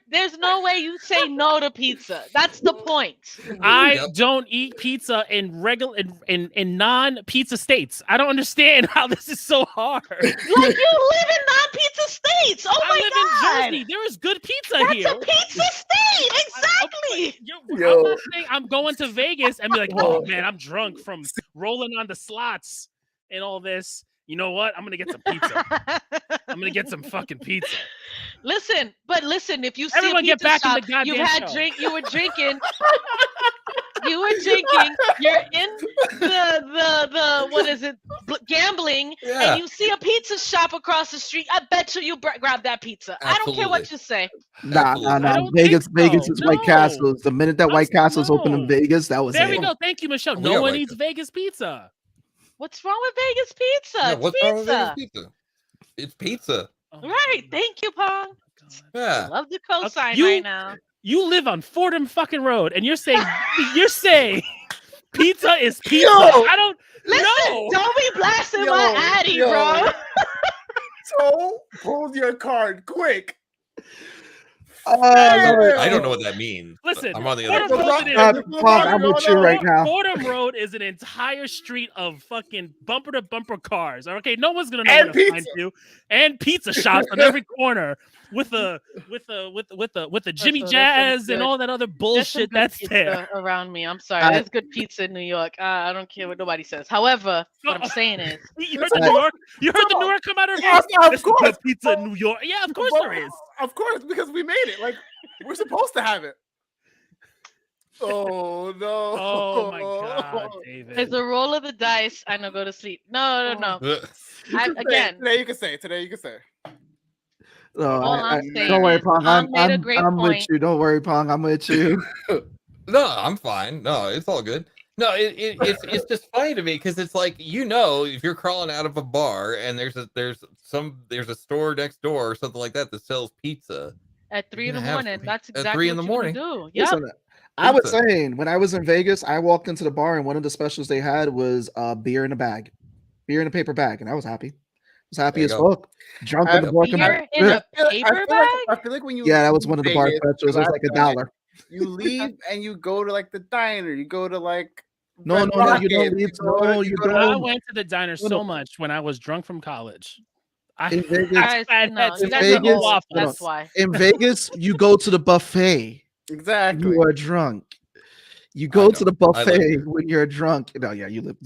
There's no way you say no to pizza. That's the point. I Yep. don't eat pizza in regular in non-pizza states. I don't understand how this is so hard. Like you live in non-pizza states. Oh I my live god. in Jersey. There is good pizza That's here. a pizza state. Exactly. I'm Yo. not saying I'm going to Vegas and be like, oh man, I'm drunk from rolling on the slots and all this. You know what? I'm gonna get some pizza. I'm gonna get some fucking pizza. Listen, if you see Everyone a get pizza back in shop, the goddamn you had show. you were drinking. You were drinking. You're in the what is it? Gambling, Yeah. and you see a pizza shop across the street. I bet you grab that pizza. I don't care what Absolutely. you say. Nah. I don't Vegas think so. is White No. Castles. The minute that White Castles opened in no. Vegas, that was There it. we go. Thank you, Michelle. We No got one White eats Vegas pizza. What's wrong with Vegas pizza? Yeah, It's what's wrong with Vegas pizza. pizza? It's pizza. Oh my Right. God. Thank you, Pong. Yeah. Love the cosign you- right now. You live on Fordham fucking Road, and you're saying pizza is pizza. Yo! I don't. Listen, No. don't be blasting Yo, my Addy, yo. bro. So pull your card quick. I don't know what that means. but Listen, I'm on the Fordham other Road side. is- Pog, I'm with you right now. Fordham Road is an entire street of fucking bumper to bumper cars. Okay, no one's gonna know And where to find pizza. you. And pizza shops on every corner with the Jimmy there's some Jazz and good- all that other There's some bullshit good that's pizza there. around me. I'm sorry. I- There's good pizza in New York. I don't care what nobody says. However, what I'm saying is, You heard the New York? You heard the New York come out of Yes, here? of There's some good course. pizza in New York. Yeah, of course there is. Of course, because we made it. Like we're supposed to have it. Oh no! Oh my God, it's David. a roll of the dice. I know. Go to sleep. No. Ugh. Again, Today you can say. Today you can say. No, all I'm saying don't worry, is, Pong. Pong made a great I'm with point. you. Don't worry, Pong. I'm with you. No, I'm fine. No, it's all good. No, it's just funny to me because it's like, if you're crawling out of a bar and there's a store next door or something like that sells pizza. At 3 in the gonna have morning, three- that's at exactly 3 in what the you morning. do. Yep. Listen, I was Pizza. saying when I was in Vegas, I walked into the bar and one of the specials they had was beer in a bag, beer in a paper bag, and I was happy. I was happy There as you go. fuck. Drunk in the bar. Beer in a paper bag. I feel like when you Yeah, that was one of the bar Vegas, specials. It was like $1. You leave and you go to like the diner. You go to like No, Red no, no, you Rocket, don't leave. go to- No, you go to- I don't. went to the diner No, so no. much when I was drunk from college. I In Vegas, Guys, had no, you in guys are Vegas- old. waffles. That's why. in Vegas, you go to the buffet. Exactly. You are drunk. You I go know. to the I live buffet there. when you're drunk. No, yeah, you live.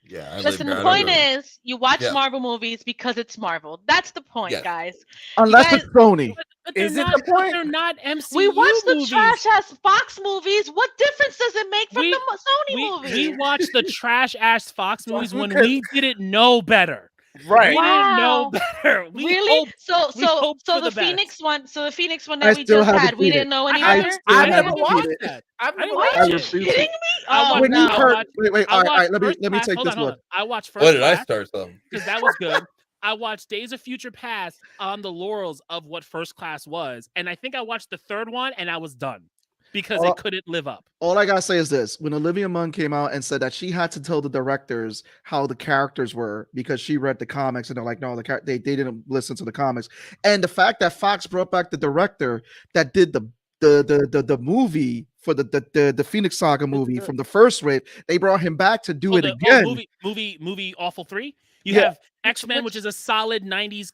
Yeah. I Listen, live the here. I point don't go- is, you watch Yeah. Marvel movies because it's Marvel. That's the point, Yes. guys. Unless guys- it's Sony. But they're Is it not, the point? They're not MCU We watch the movies. trash ass Fox movies. What difference does it make from We- the Sony We movies? watched the trash ass Fox movies when Because- we didn't know better. Right. We didn't know Wow. better. We Really? hoped- So we hoped for the the best. Phoenix one. So the Phoenix one I that we still just haven't had, we seen didn't it. know any I better. still I haven't never seen watched it. that. I've I didn't never watch watched it. it. Kidding me? I Oh, watched- When you no. heard, wait, all I right, watched let me First Class. take Hold this on, hold one. on. I watched First When did I Class start something? because that was good. I watched Days of Future Past on the laurels of what First Class was, and I think I watched the third one and I was done because Oh. it couldn't live up. All I gotta say is this: when Olivia Munn came out and said that she had to tell the directors how the characters were because she read the comics, and they're like, no, they didn't listen to the comics. And the fact that Fox brought back the director that did the movie for the Phoenix Saga movie from the first wave, they brought him back to do it again. Movie Awful 3. You Yeah. have X-Men, which is a solid 90s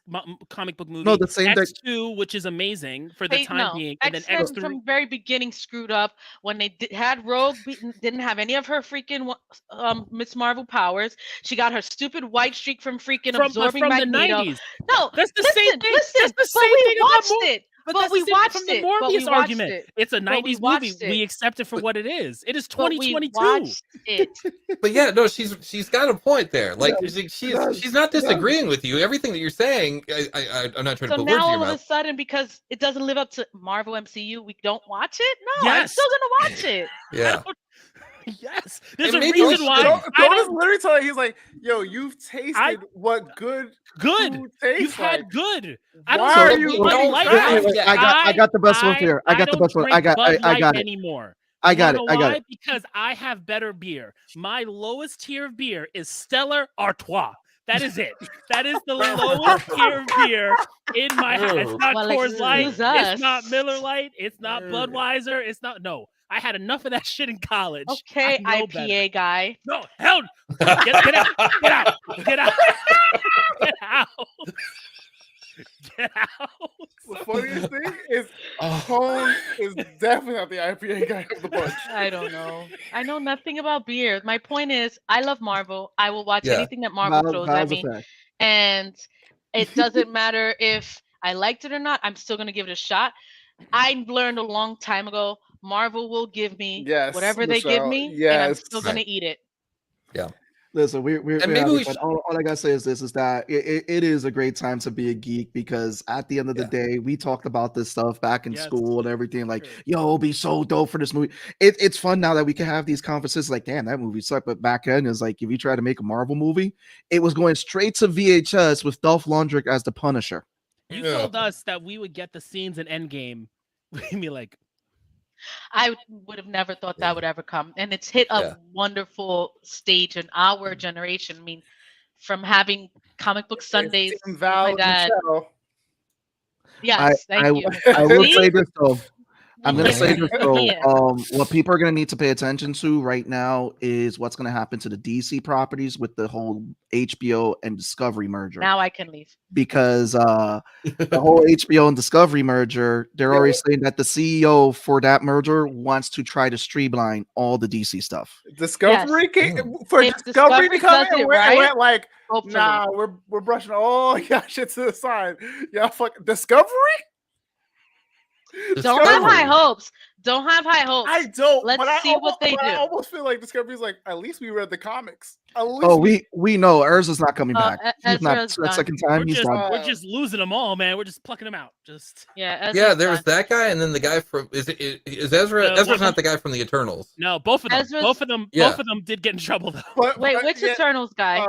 comic book movie. No, the same that- X2, which is amazing for the Hey, time no. being, and then X-Men X3. from very beginning screwed up when they had Rogue didn't have any of her freaking Miss Marvel powers. She got her stupid white streak from freaking absorbing from the Magneto. 90s. No, That's the listen, same thing. Listen, That's the but same we thing about watched Mor- it. But But that's we the same watched from the it. But we Morbius watched argument. it. It's a But we 90s movie. watched We it. accept it for what it is. It is But we 2022. watched it. But yeah, no, she's got a point there. Like Yeah, she's not disagreeing with you. Everything that you're saying, I'm not trying to So put words now in all your of a mouth. sudden, because it doesn't live up to Marvel MCU, we don't watch it? No, I'm Yes. still gonna watch it. Yeah, Yes, there's And a maybe reason we why. should- I Tony's don't, literally telling. He's like, "Yo, you've tasted what good good. food tastes You've like. had good. I don't Why know are if you Bud don't Light drink has- it? I got the best one here. I got the don't best one. drink Bud I Light got it. anymore. I You got it. wanna I know got why? it. Because I have better beer. My lowest tier of beer is Stella Artois. That is it. That is the lowest tier of beer in my house. It's not Well, Coors Light. excuse us. It's not Miller Light. It's not Budweiser. It's not. No, I had enough of that shit in college. Okay, I know IPA better. guy. No, hell, get out, get out, get out, get out, get out. The funniest thing is Oh. Tone is definitely not the IPA guy of the bunch. I don't know. I know nothing about beer. My point is, I love Marvel. I will watch Yeah. anything that Marvel throws at Val's a me. fact. and it doesn't matter if I liked it or not. I'm still gonna give it a shot. I learned a long time ago. Marvel will give me Yes, whatever they give Michelle. me, and I'm still Yes. gonna Right. eat it. Yeah. Listen, we're And maybe having we fun. should. All I gotta say is this: is that it is a great time to be a geek because at the end of the Yeah. day, we talked about this stuff back in Yes. school and everything. Like, True. yo, it'll be so dope for this movie. It's fun now that we can have these conferences. Like, damn, that movie sucked. But back then, is like if you try to make a Marvel movie, it was going straight to VHS with Dolph Lundgren as the Punisher. You Yeah. told us that we would get the scenes in Endgame. We'd be like, I would have never thought Yeah. that would ever come, and it's hit a Yeah. wonderful stage in our generation. I mean, from having comic book Sundays Team with Val my and dad. Michelle. Yes, thank you. I will See? say this though. I'm gonna say Mhm. this though. Yeah. What people are gonna need to pay attention to right now is what's gonna happen to the DC properties with the whole HBO and Discovery merger. Now I can leave. Because the whole HBO and Discovery merger, they're Yeah. already saying that the CEO for that merger wants to try to streamline all the DC stuff. Discovery for If Discovery to Discovery come does in, it went right, like, hopefully. nah, we're brushing all y'all shit to the side. Y'all fuck Discovery? Don't have high Discovery. hopes. Don't have high hopes. I don't. Let's but I see almost, what they but I do. almost feel like Discovery's like, at least we read the comics. At least Oh, we know Urza's not coming Oh, back. He's not Ezra's that done. second time. we're He's just done. we're just losing them all, man. We're just plucking them out. Just Yeah, Ezra's Yeah, there was done. that guy, and then the guy from is Ezra? The Ezra's one- not the guy from the Eternals. no, both of them. Ezra's- Both of them. Yeah. Both of them did get in trouble though. Wait, which yeah, Eternals guy?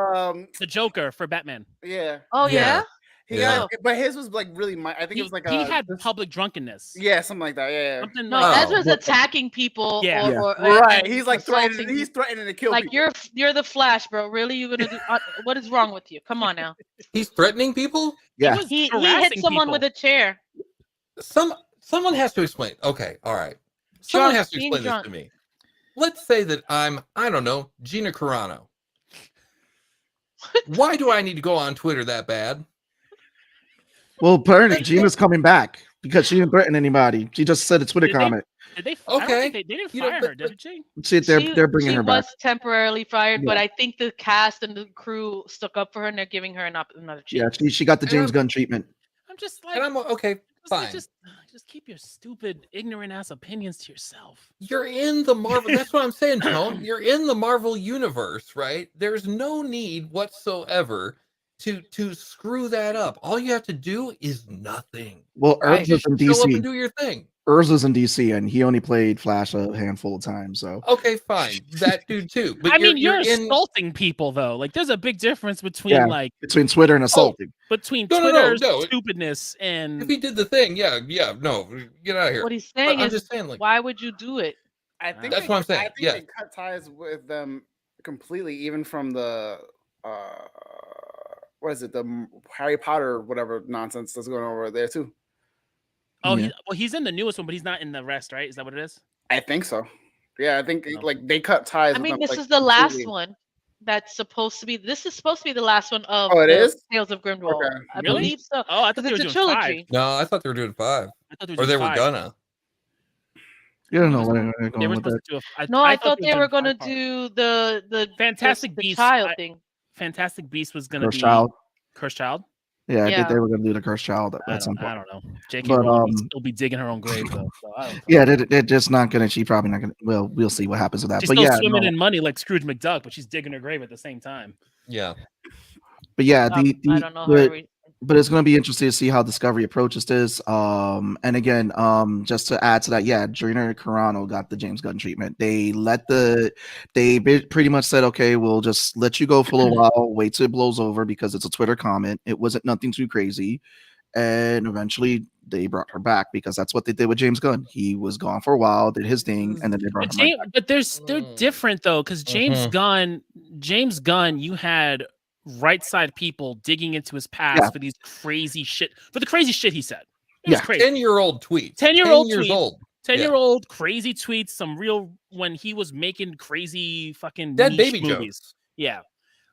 The Joker for Batman. yeah. Oh yeah. yeah. He Yeah. got, but his was like really I think He, it was like he had this- public drunkenness. yeah, something like that. Yeah. Something No, like Ezra's attacking people. Yeah. Yeah. Right. and He's like assaulting threatening. He's threatening to kill like people. you're the Flash, bro. Really, you gonna do? What is wrong with you? Come on now. He's threatening people. Yeah. was He hit harassing someone people. with a chair. Someone has to explain. Okay, all right. Someone Drunk, has to being explain this drunk. to me. Let's say that I don't know, Gina Carano. Why do I need to go on Twitter that bad? Well, apparently Gina's coming back because she didn't threaten anybody. She just said a Twitter Did they- comment. Did they? I don't Okay. think they didn't You know, fire but- her, did she? See, they're bringing she her back. was temporarily fired, but Yeah. I think the cast and the crew stuck up for her, and they're giving her another Yeah, chance. she got the And James I'm- Gunn treatment. I'm just like, And I'm okay, fine. just keep your stupid, ignorant ass opinions to yourself. You're in the Marvel. That's what I'm saying, Tone. You're in the Marvel universe, right? There's no need whatsoever to screw that up. All you have to do is nothing. Well, Right? Urza's Just in show up and DC. do your thing. Urza's in DC, and he only played Flash a handful of times. So Okay, fine. That dude too. But I mean, you're in. insulting people though. Like, there's a big difference between Yeah. like between Twitter and assaulting. between No, no, Twitter's no. stupidness and If he did the thing, yeah, no, get out of here. What he's But saying I'm is, just saying, like, why would you do it? I think That's what I'm saying, I think yeah. they cut ties with them completely, even from the what is it, the Harry Potter whatever nonsense that's going on over there too. oh, Yeah. he's in the newest one, but he's not in the rest, right? Is that what it is? I think so. Yeah, I think No. like they cut ties. I with mean, them, this like, is the last completely. one that's supposed to be. This is supposed to be the last one of Oh, it the is? Tales of Grimwald. Okay. I Really? believe so. Oh, I thought Because they were it's a doing trilogy. 5. no, I thought they were doing 5, I thought they were or doing they were 5. gonna. You don't know what they're They going were with supposed that. to do a. No, I thought they were going gonna do the Fantastic the Beasts. child thing. Fantastic Beast was going to Cursed be Child. Cursed Child. Yeah, I Yeah. think they were going to do the Cursed Child I at some don't, I point. don't know. J.K. But, Rowling will still be digging her own grave though. So I don't. Yeah, they're just not going to. She probably not going to. Well, we'll see what happens with that. She's But still yeah, swimming no. in money like Scrooge McDuck, but she's digging her grave at the same time. Yeah. But yeah, I don't know. but it's going to be interesting to see how Discovery approaches this. And again, just to add to that, yeah, Gina Carano got the James Gunn treatment. They pretty much said, okay, we'll just let you go for a little while, wait till it blows over because it's a Twitter comment. It wasn't nothing too crazy. And eventually they brought her back because that's what they did with James Gunn. He was gone for a while, did his thing, and then they brought But, him right back. but they're different though, because James Gunn, you had right side people digging into his past Yeah. for the crazy shit he said. It was Yeah. crazy. 10-year-old tweets. 10-year-old 10 years tweets. old. 10-year-old crazy tweets, some real when he was making crazy fucking Dead niche baby movies. jokes. Yeah.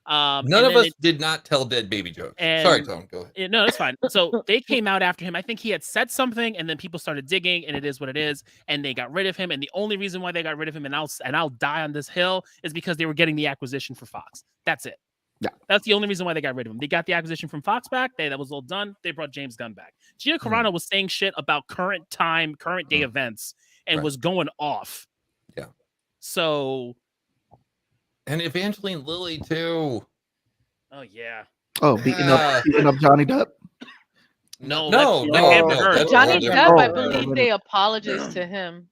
None and of then us did not tell dead baby jokes. and- Sorry, Tom. Go ahead. No, that's fine. So they came out after him. I think he had said something, and then people started digging, and it is what it is. And they got rid of him. And the only reason why they got rid of him, and I'll die on this hill, is because they were getting the acquisition for Fox. That's it. Yeah. That's the only reason why they got rid of him. They got the acquisition from Fox back. That was all done. They brought James Gunn back. Gina Carano was saying shit about current day events, and was going off. Yeah. So. And Evangeline Lilly too. Oh yeah. Oh, beating up Johnny Depp. No. Johnny Depp, I Oh, believe they apologized to him,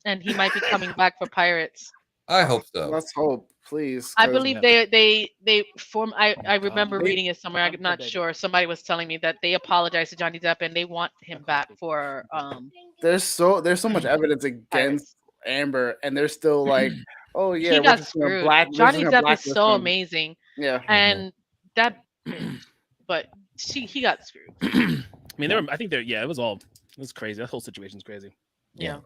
and he might be coming back for Pirates. I hope so. Let's hope, please. I believe they form. I remember reading it somewhere. I'm not sure. Somebody was telling me that they apologized to Johnny Depp and they want him back for. There's so much evidence against Amber, and they're still like, oh yeah, he got screwed. Johnny Depp is so amazing. Yeah, and that, but he got screwed. I mean, it was crazy. That whole situation's crazy. Yeah.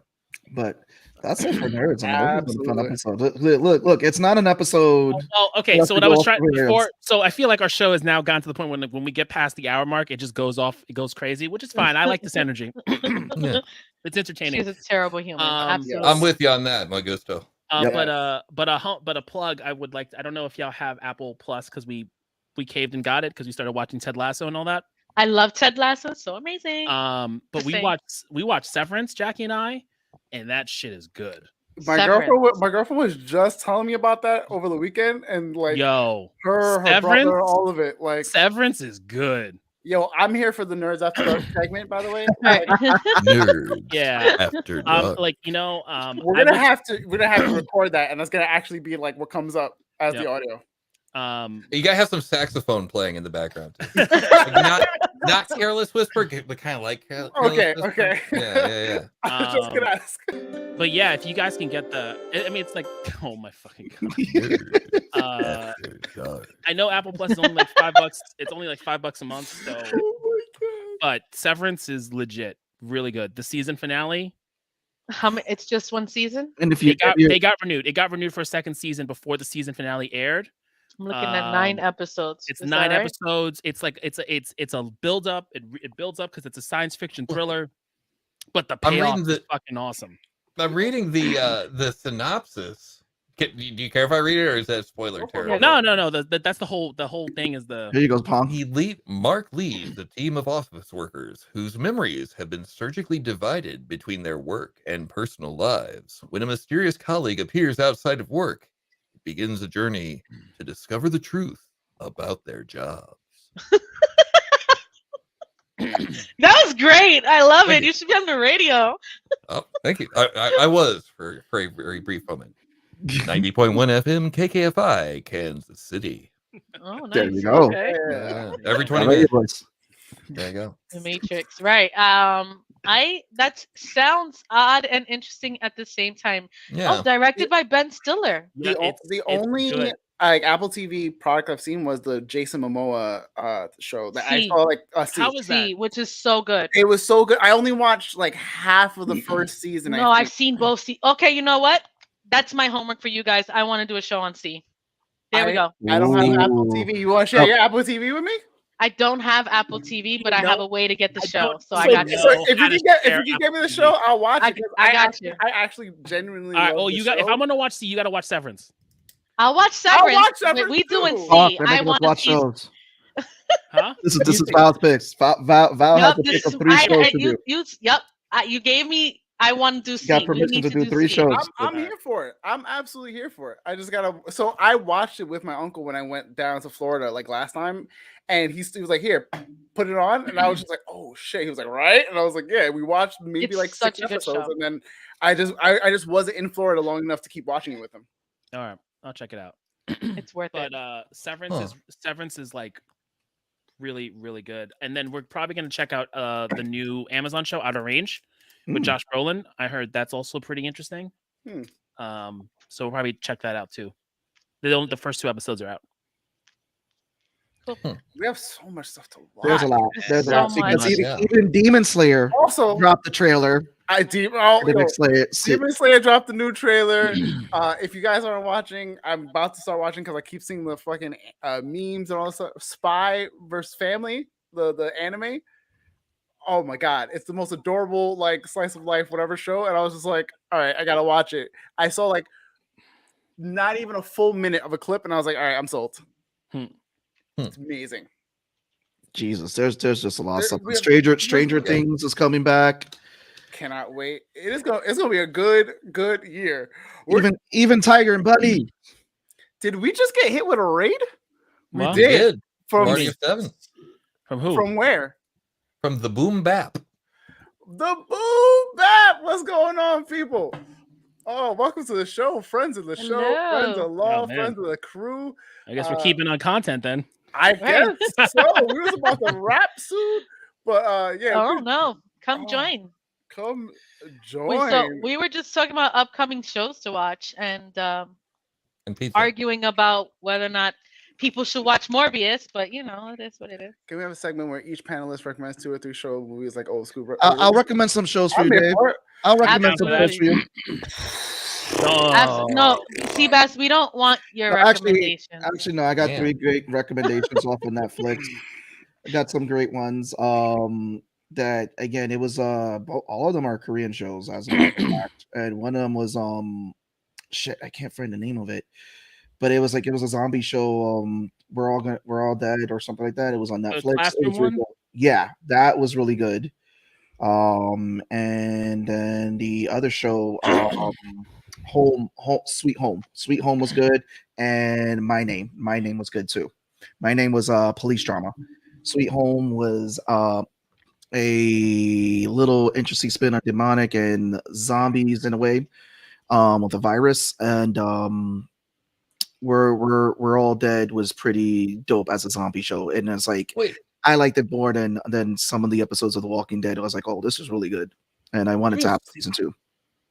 But that's it for nerds. I mean, this was a fun episode. Look, it's not an episode. Oh, okay. So what I was trying before, so I feel like our show has now gotten to the point when we get past the hour mark, it just goes off, it goes crazy, which is fine. I like this energy. It's entertaining. She's a terrible human. Absolutely. I'm with you on that, my gusto. But a plug. I would like. I don't know if y'all have Apple Plus because we caved and got it because we started watching Ted Lasso and all that. I love Ted Lasso. So amazing. But we watched Severance, Jackie and I. And that shit is good. My girlfriend was just telling me about that over the weekend, and like, her brother, all of it. Like, Severance is good. Yo, I'm here for the Nerds After Dark segment, by the way. Nerds After Dark. We're gonna have to record that, and that's gonna actually be like what comes up as the audio. You gotta have some saxophone playing in the background too. Like not Careless Whisper, but kind of like Careless Whisper. Okay. Yeah. I was just gonna ask. But yeah, if you guys can get it's like, oh my fucking god. I know Apple Plus is only like $5. It's only like $5 a month. So, but Severance is legit, really good. The season finale. How many? It's just one season. And if they got renewed, it got renewed for a second season before the season finale aired. I'm looking at 9 episodes. It's 9 episodes. It's like it's a build up. It builds up because it's a science fiction thriller, but the payoff is fucking awesome. I'm reading the synopsis. Do you care if I read it, or is that spoiler territory? No. That's the whole thing. Is the here you go, Pong. Mark leads a team of office workers whose memories have been surgically divided between their work and personal lives. When a mysterious colleague appears outside of work, begins a journey to discover the truth about their jobs. That was great. I love it. You should be on the radio. Oh, thank you. I was for a very brief moment. 90.1 FM KKFI, Kansas City. Oh, nice. There you go. Okay. Yeah. Every 20 minutes. There you go. The Matrix. Right. That sounds odd and interesting at the same time. Yeah. Oh, directed by Ben Stiller. The only like Apple TV product I've seen was the Jason Momoa show that I saw How was that? Which is so good. It was so good. I only watched like half of the first season. No, I've seen both. Okay, you know what? That's my homework for you guys. I want to do a show on C. There we go. I don't have Apple TV. You want to share your Apple TV with me? I don't have Apple TV, but I have a way to get the show. So I got you. So if you can get me the show, I'll watch it. I got you. I actually genuinely. All right. Oh, if I'm gonna watch C, you got to watch Severance. I'll watch Severance. We doing C. I want to watch shows. Huh? This is Val's picks. Val has to pick up 3 shows to do. You gave me. I want to do C. Got permission to do 3 shows. I'm here for it. I'm absolutely here for it. I just gotta. So I watched it with my uncle when I went down to Florida like last time, and he was like, "Here, put it on," and I was just like, "Oh shit!" He was like, "Right," and I was like, "Yeah." We watched maybe like 6 episodes, and then I just wasn't in Florida long enough to keep watching it with him. All right, I'll check it out. It's worth it. But Severance is like really, really good. And then we're probably gonna check out the new Amazon show Outer Range with Josh Brolin. I heard that's also pretty interesting. So we'll probably check that out too. The first 2 episodes are out. Cool. We have so much stuff to watch. There's a lot. There's a lot. So Because much. even Demon Slayer Also dropped the trailer. Demon Slayer dropped the new trailer. If you guys aren't watching, I'm about to start watching because I keep seeing the fucking memes and all this stuff. Spy vs. Family, the anime. Oh my god, it's the most adorable like slice of life whatever show, and I was just like, all right, I gotta watch it. I saw like not even a full minute of a clip, and I was like, all right, I'm sold. It's amazing. Jesus, there's just a lot of There- stuff. we have- Stranger Yeah. Things is coming back. Cannot wait. It's gonna be a good year. Even Tiger and Bunny. Did we just get hit with a raid? We What? We did. From Party of 7. From who? from where? From the Boom Bap. The Boom Bap. What's going on, people? Oh, welcome to the show, friends of the show, friends Hello. of law, Oh, man. friends of the crew. I guess we're keeping on content then. I Right. guess so. We was about to wrap soon, but yeah. Oh no, come Oh, join. Come join. So we were just talking about upcoming shows to watch and And pizza. arguing about whether or not people should watch Morbius, but it is what it is. Can we have a segment where each panelist recommends 2 or 3 show movies like old school? I'll recommend some shows for I'm you, here Dave. for it. I'll recommend some Absolutely. shows for you. Oh. No, Seabass, we don't want your No, actually- recommendations. Actually, no, I got Damn. 3 great recommendations off of Netflix. I got some great ones. That again, it was all of them are Korean shows, as a matter of fact. And one of them was shit, I can't find the name of it, but it was a zombie show. We're all dead or something like that. It was on Netflix. It classroom was really one? good. Yeah, that was really good. And then the other show, Sweet Home was good, and My Name was good too. My Name was police drama. Sweet Home was a little interesting spin on demonic and zombies in a way, with a virus, and we're all dead was pretty dope as a zombie show, and it's like Wait, I liked it more than some of the episodes of The Walking Dead. I was like, oh, this is really good, and I wanted to have season 2.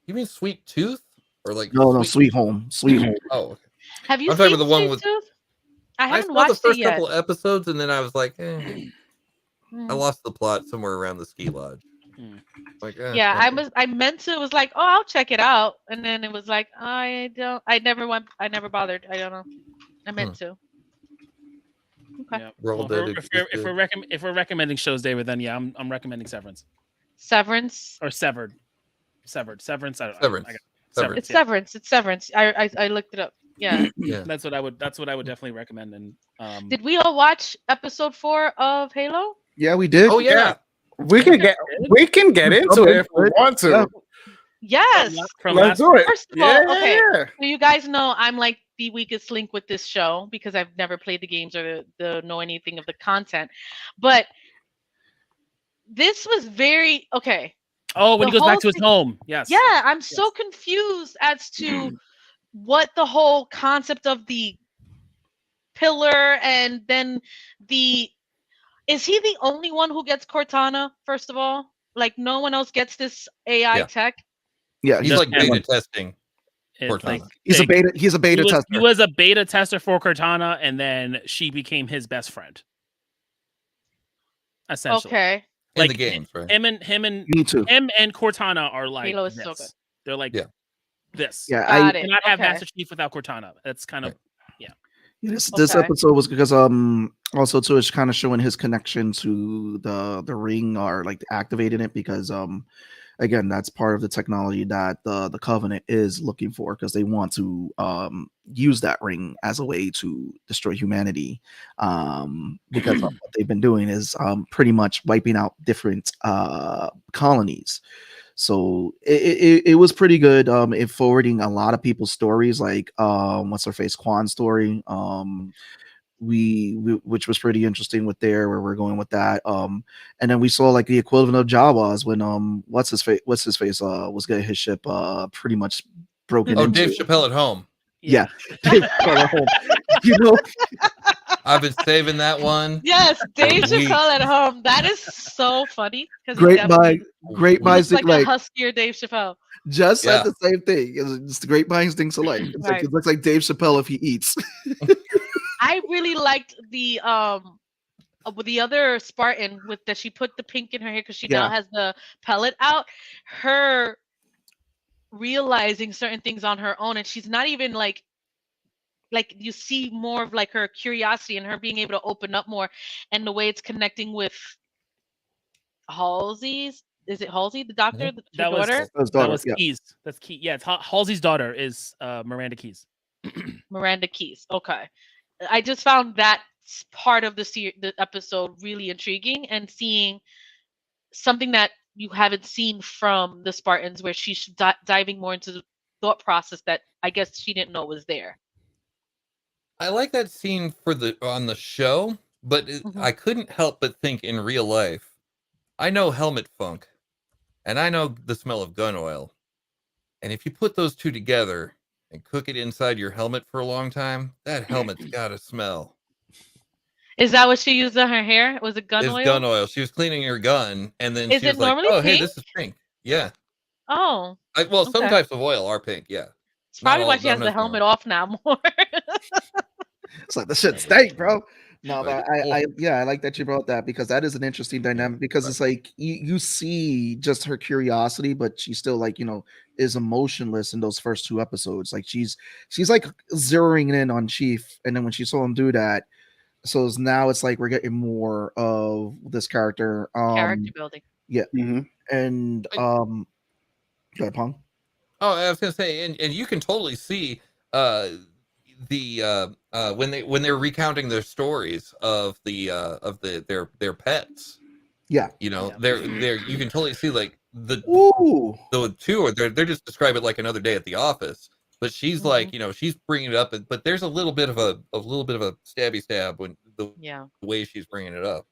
you mean Sweet Tooth? Or like No, Sweet Home. Oh, okay. Have you I'm talking seen about the one Sweet with- Tooth? I I haven't saw the watched it first yet. couple episodes and then I was like, I Mm. lost the plot somewhere around the ski lodge. Hmm. Like, Yeah, okay. I meant to. It was like, oh, I'll check it out, and then it was like, I never bothered. I don't know. I meant to. Okay. Yeah. We're all Well, dead. if we're recommending shows, David, then yeah, I'm recommending Severance Severance. or Severed. Severance. Severance. Severance. It's Yeah. Severance. It's Severance. I looked it up. Yeah. Yeah. That's what I would definitely recommend. And Did we all watch episode 4 of Halo? Yeah, we did. Oh yeah. We can get into it if we want to. Yeah. Yes. from Let's last do it. First of all, Yeah, okay. yeah. So you guys know I'm like the weakest link with this show because I've never played the games or know anything of the content. But this was very okay. Oh, when The he goes back whole to his thing- home. Yes. Yeah, I'm so confused as to what the whole concept of the pillar and then is he the only one who gets Cortana, first of all? Like no one else gets this AI Yeah. tech? Yeah, He's Just like beta him. testing. It's Cortana. he's a like, beta. He's a beta he tester. was a beta tester for Cortana, and then she became his best friend. Essentially, Okay. In Like, the games, right? him and Me too. him and Cortana are like Halo is this. so good. They're like Yeah. this. Yeah, Got You it. cannot have Okay. Master Chief without Cortana. That's kind of This Okay. episode was because also too it's kind of showing his connection to the ring, or like activating it, because again, that's part of the technology that the Covenant is looking for, because they want to use that ring as a way to destroy humanity, because what they've been doing is pretty much wiping out different colonies. So it was pretty good. It forwarding a lot of people's stories, like what's her face Kwan's story. We which was pretty interesting with where we're going with that. And then we saw like the equivalent of Jawas when what's his face was getting his ship pretty much broken Oh, into. Dave Chappelle at home. Yeah. You know, I've been saving that one. Yes, Dave Weak. Chappelle at home. That is so funny because great minds he looks think like a like huskier Dave Chappelle. just said Yeah. the same thing. It's the great minds think alike. It's like Right. it looks like Dave Chappelle if he eats. I really liked the with the other Spartan with that she put the pink in her hair because she now Yeah. has the pellet out. Her realizing certain things on her own, and she's not even like you see more of like her curiosity and her being able to open up more, and the way it's connecting with Halsey's. Is it Halsey, the doctor, the That was- daughter? His that daughter, was yeah. Keys. That's Key. Yeah, it's Halsey's daughter is Miranda Keys. Miranda Keys. Okay. I just found that part of the episode really intriguing, and seeing something that you haven't seen from the Spartans, where she's diving more into the thought process that I guess she didn't know was there. I like that scene on the show, but I couldn't help but think in real life. I know helmet funk, and I know the smell of gun oil. And if you put those two together and cook it inside your helmet for a long time, that helmet's got to smell. Is that what she used on her hair? Was it gun It's oil? gun oil. She was cleaning her gun, and then Is she it was like, normally "Oh, hey, pink? this is pink." Yeah. Oh, Well, some okay. types of oil are pink. Yeah. It's Not probably all why of she has them the as well. helmet off now more. It's like the shit stank, bro. No, Like, but I like that you brought that, because that is an interesting dynamic, because it's like you see just her curiosity, but she still, like, is emotionless in those first 2 episodes. Like she's like zeroing in on Chief, and then when she saw him do that, so now it's like we're getting more of this character. Character building. Yeah. Mhm. And go ahead, Pong. Oh, I was gonna say, and you can totally see when they're recounting their stories of their pets. Yeah. They're you can totally see like the two, or they're just describe it like another day at the office. But she's like, she's bringing it up, but there's a little bit of a stabby stab when the way she's bringing it up.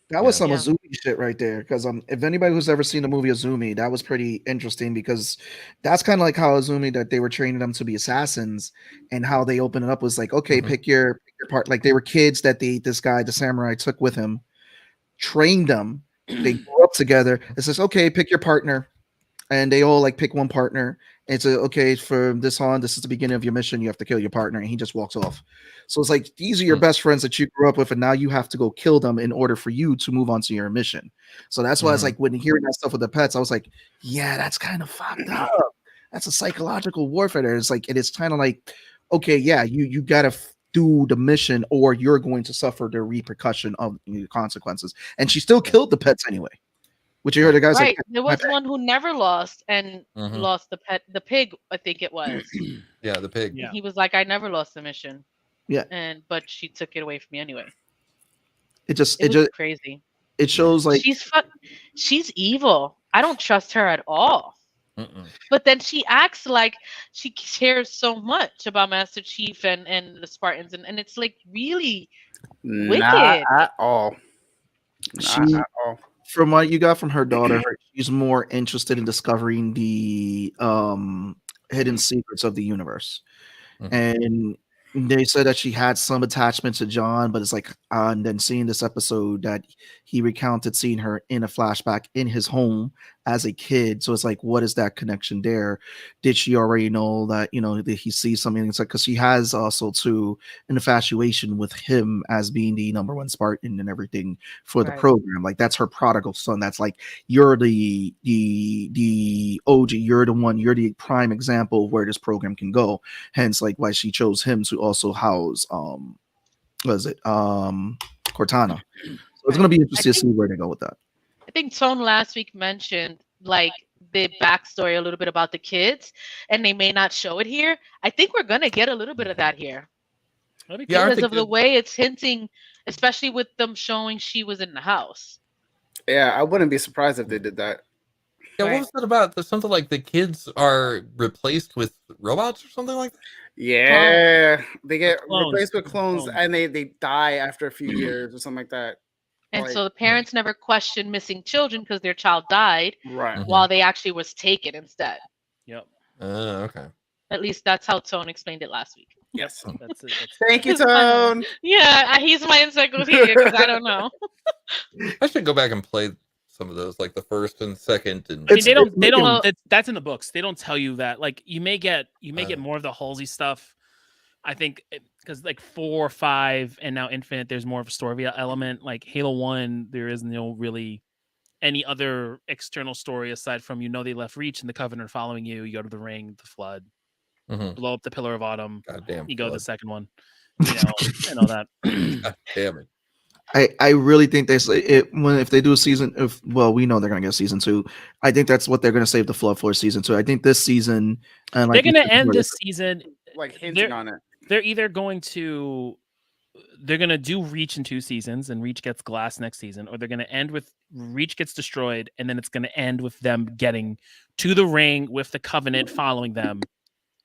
That was some Azumi shit right there. Because if anybody who's ever seen the movie Azumi, that was pretty interesting, because that's kind of like how Azumi, that they were training them to be assassins, and how they opened it up was like, okay, pick your part. Like they were kids that this guy, the samurai, took with him, trained them. They grew up together. It says, okay, pick your partner, and they all like pick one partner. And it's okay, from this on, this is the beginning of your mission. You have to kill your partner, and he just walks off. So it's like, these are your best friends that you grew up with, and now you have to go kill them in order for you to move on to your mission. So that's why it's like, when hearing that stuff with the pets, I was like, yeah, that's kind of fucked up. That's a psychological warfare there. It's like, it is kind of like, okay, yeah, you gotta do the mission, or you're going to suffer the repercussion of the consequences. And she still killed the pets anyway. Which you heard the guys right. like, There was one who never lost, and lost the pig, I think it was. Yeah, the pig. Yeah. He was like, I never lost the mission. Yeah. But she took it away from me anyway. It just crazy. It shows like she's evil. I don't trust her at all. But then she acts like she cares so much about Master Chief and the Spartans, and it's like really wicked. Not at all. Not at all. From what you got from her daughter, she's more interested in discovering the hidden secrets of the universe. And they said that she had some attachment to John, but it's like, and then seeing this episode that he recounted seeing her in a flashback in his home as a kid. So it's like, what is that connection there? Did she already know that, that he sees something? It's like, because she has also too an infatuation with him as being the number one Spartan and everything for the program. Like that's her prodigal son. That's like, you're the OG, you're the one, you're the prime example of where this program can go. Hence, like why she chose him to also house Cortana. So it's going to be interesting to see where they go with that. I think Tone last week mentioned like the backstory a little bit about the kids, and they may not show it here. I think we're going to get a little bit of that here. Because of the way it's hinting, especially with them showing she was in the house. Yeah, I wouldn't be surprised if they did that. Yeah, what was that about? Something like the kids are replaced with robots or something like that? Yeah, they get replaced with clones, and they die after a few years or something like that. And so the parents never questioned missing children because their child died, right? While they actually was taken instead. Yep. Okay. At least that's how Tone explained it last week. Yes. That's Thank you, Tone. Yeah, he's my encyclopedia because I don't know. I should go back and play some of those, like the first and second. And I mean, they don't. That's in the books. They don't tell you that. Like you may get more of the Halsey stuff. I think because like 4, 5, and now Infinite, there's more of a story element. Like Halo 1, there is no really any other external story aside from they left Reach and the Covenant are following you. You go to the ring, the Flood, blow up the Pillar of Autumn. Goddamn. You go to the second one. And all that. God damn it. I really think they say it if they do a season. We know they're gonna get a season 2. I think that's what they're gonna save the Flood for season 2. I think this season, they're gonna end this season like hinting on it. They're either going to they're gonna do Reach in 2 seasons, and Reach gets Glass next season, or they're gonna end with Reach gets destroyed, and then it's gonna end with them getting to the ring with the Covenant following them,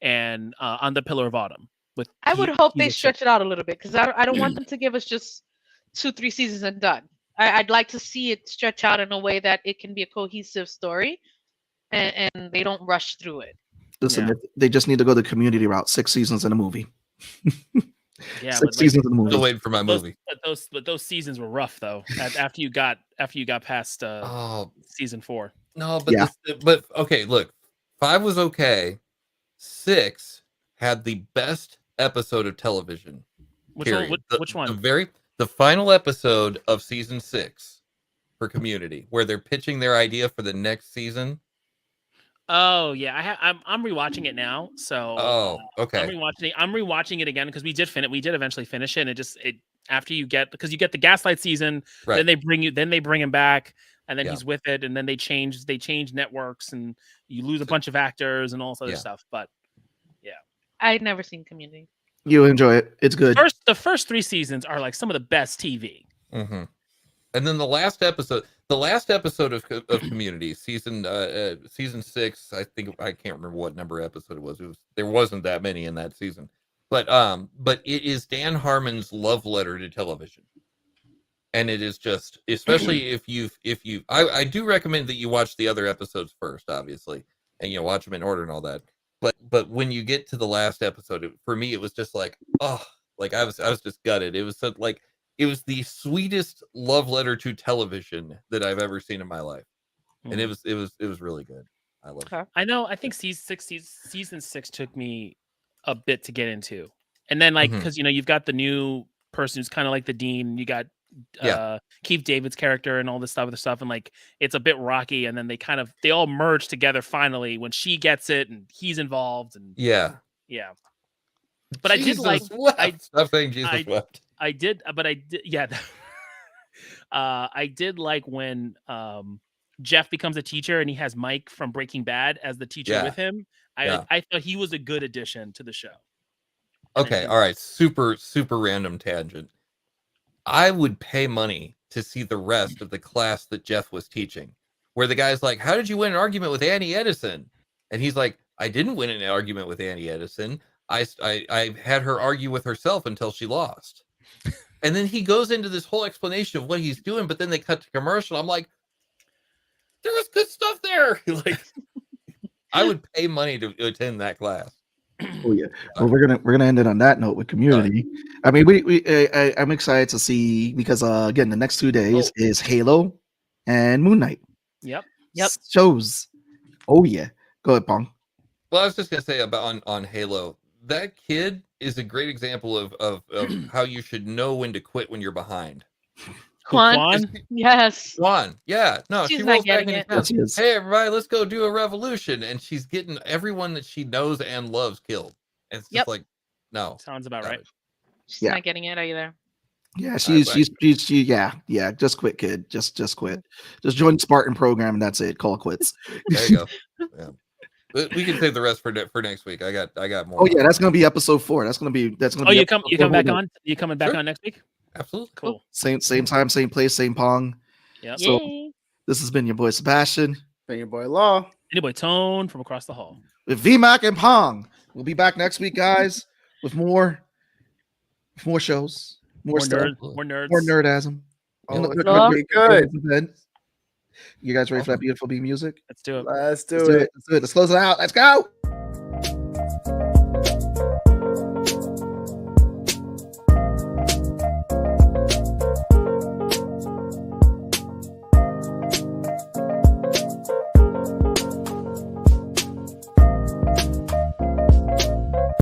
and on the Pillar of Autumn. With I would hope they stretch it out a little bit because I don't want them to give us just 2-3 seasons and done. I'd like to see it stretch out in a way that it can be a cohesive story, and they don't rush through it. Listen, they just need to go the Community route. 6 seasons in a movie. Yeah, 6 seasons in a movie. Still waiting for my movie. But those seasons were rough though. After you got past season 4. No, but but okay, look, 5 was okay. 6 had the best episode of television. Which one? The final episode of season 6 for Community, where they're pitching their idea for the next season. Oh yeah, I'm rewatching it now. So okay. I'm rewatching it again because we did eventually finish it, and after you get the Gaslight season, right. then they bring him back, and then he's with it, and then they change networks, and you lose a bunch of actors and all this other stuff. But yeah, I'd never seen Community. You enjoy it. It's good. The first 3 seasons are like some of the best TV. Mm-hmm. And then the last episode of Community, season 6, I think, I can't remember what number episode it was. There wasn't that many in that season, but it is Dan Harmon's love letter to television, and it is just, especially if you I do recommend that you watch the other episodes first, obviously, and watch them in order and all that. But when you get to the last episode, for me, it was just like, I was just gutted. It was like. It was the sweetest love letter to television that I've ever seen in my life, and it was really good. I love it. I know. I think season 6 took me a bit to get into, and then because you've got the new person who's kind of like the dean. You got Keith David's character and all this other stuff, and it's a bit rocky. And then they all merge together finally when she gets it and he's involved. And yeah. But Jesus wept. Stop saying Jesus wept. I did, yeah. I did like when Jeff becomes a teacher and he has Mike from Breaking Bad as the teacher with him. I thought he was a good addition to the show. Okay, all right. Super random tangent. I would pay money to see the rest of the class that Jeff was teaching, where the guy's like, "How did you win an argument with Annie Edison?" And he's like, "I didn't win an argument with Annie Edison. I had her argue with herself until she lost." And then he goes into this whole explanation of what he's doing, but then they cut to commercial. I'm like, there was good stuff there. I would pay money to attend that class. Oh yeah. Well, we're gonna end it on that note with Community. I mean, I'm excited to see because again, the next 2 days is Halo and Moonknight. Yep. Shows. Oh yeah. Go ahead, Pong. Well, I was just gonna say about on Halo. That kid is a great example of how you should know when to quit when you're behind. Quan? Yes. Quan. Yeah. No, she's she not rolls back getting in it. and says, "Hey, everybody, let's go do a revolution." And she's getting everyone that she knows and loves killed. And it's just like, no. Sounds about right. She's not getting it either. Yeah, she just quit, kid. Just quit. Just join the Spartan program and that's it. Call it quits. There you go. Yeah. We can save the rest for next week. I got more. Oh yeah, that's gonna be episode 4. That's gonna be. Oh, you coming back on? You coming back on next week? Absolutely. Cool. Same time, same place, same Pong. Yeah. So this has been your boy Sebastian. Been your boy Law. And your boy Tone from across the hall. With VMAC and Pong. We'll be back next week, guys, with more shows, more stuff, more nerds, more nerdasm. Good. You guys ready for that beautiful beat music? Let's do it. Let's do it. Let's close it out. Let's go.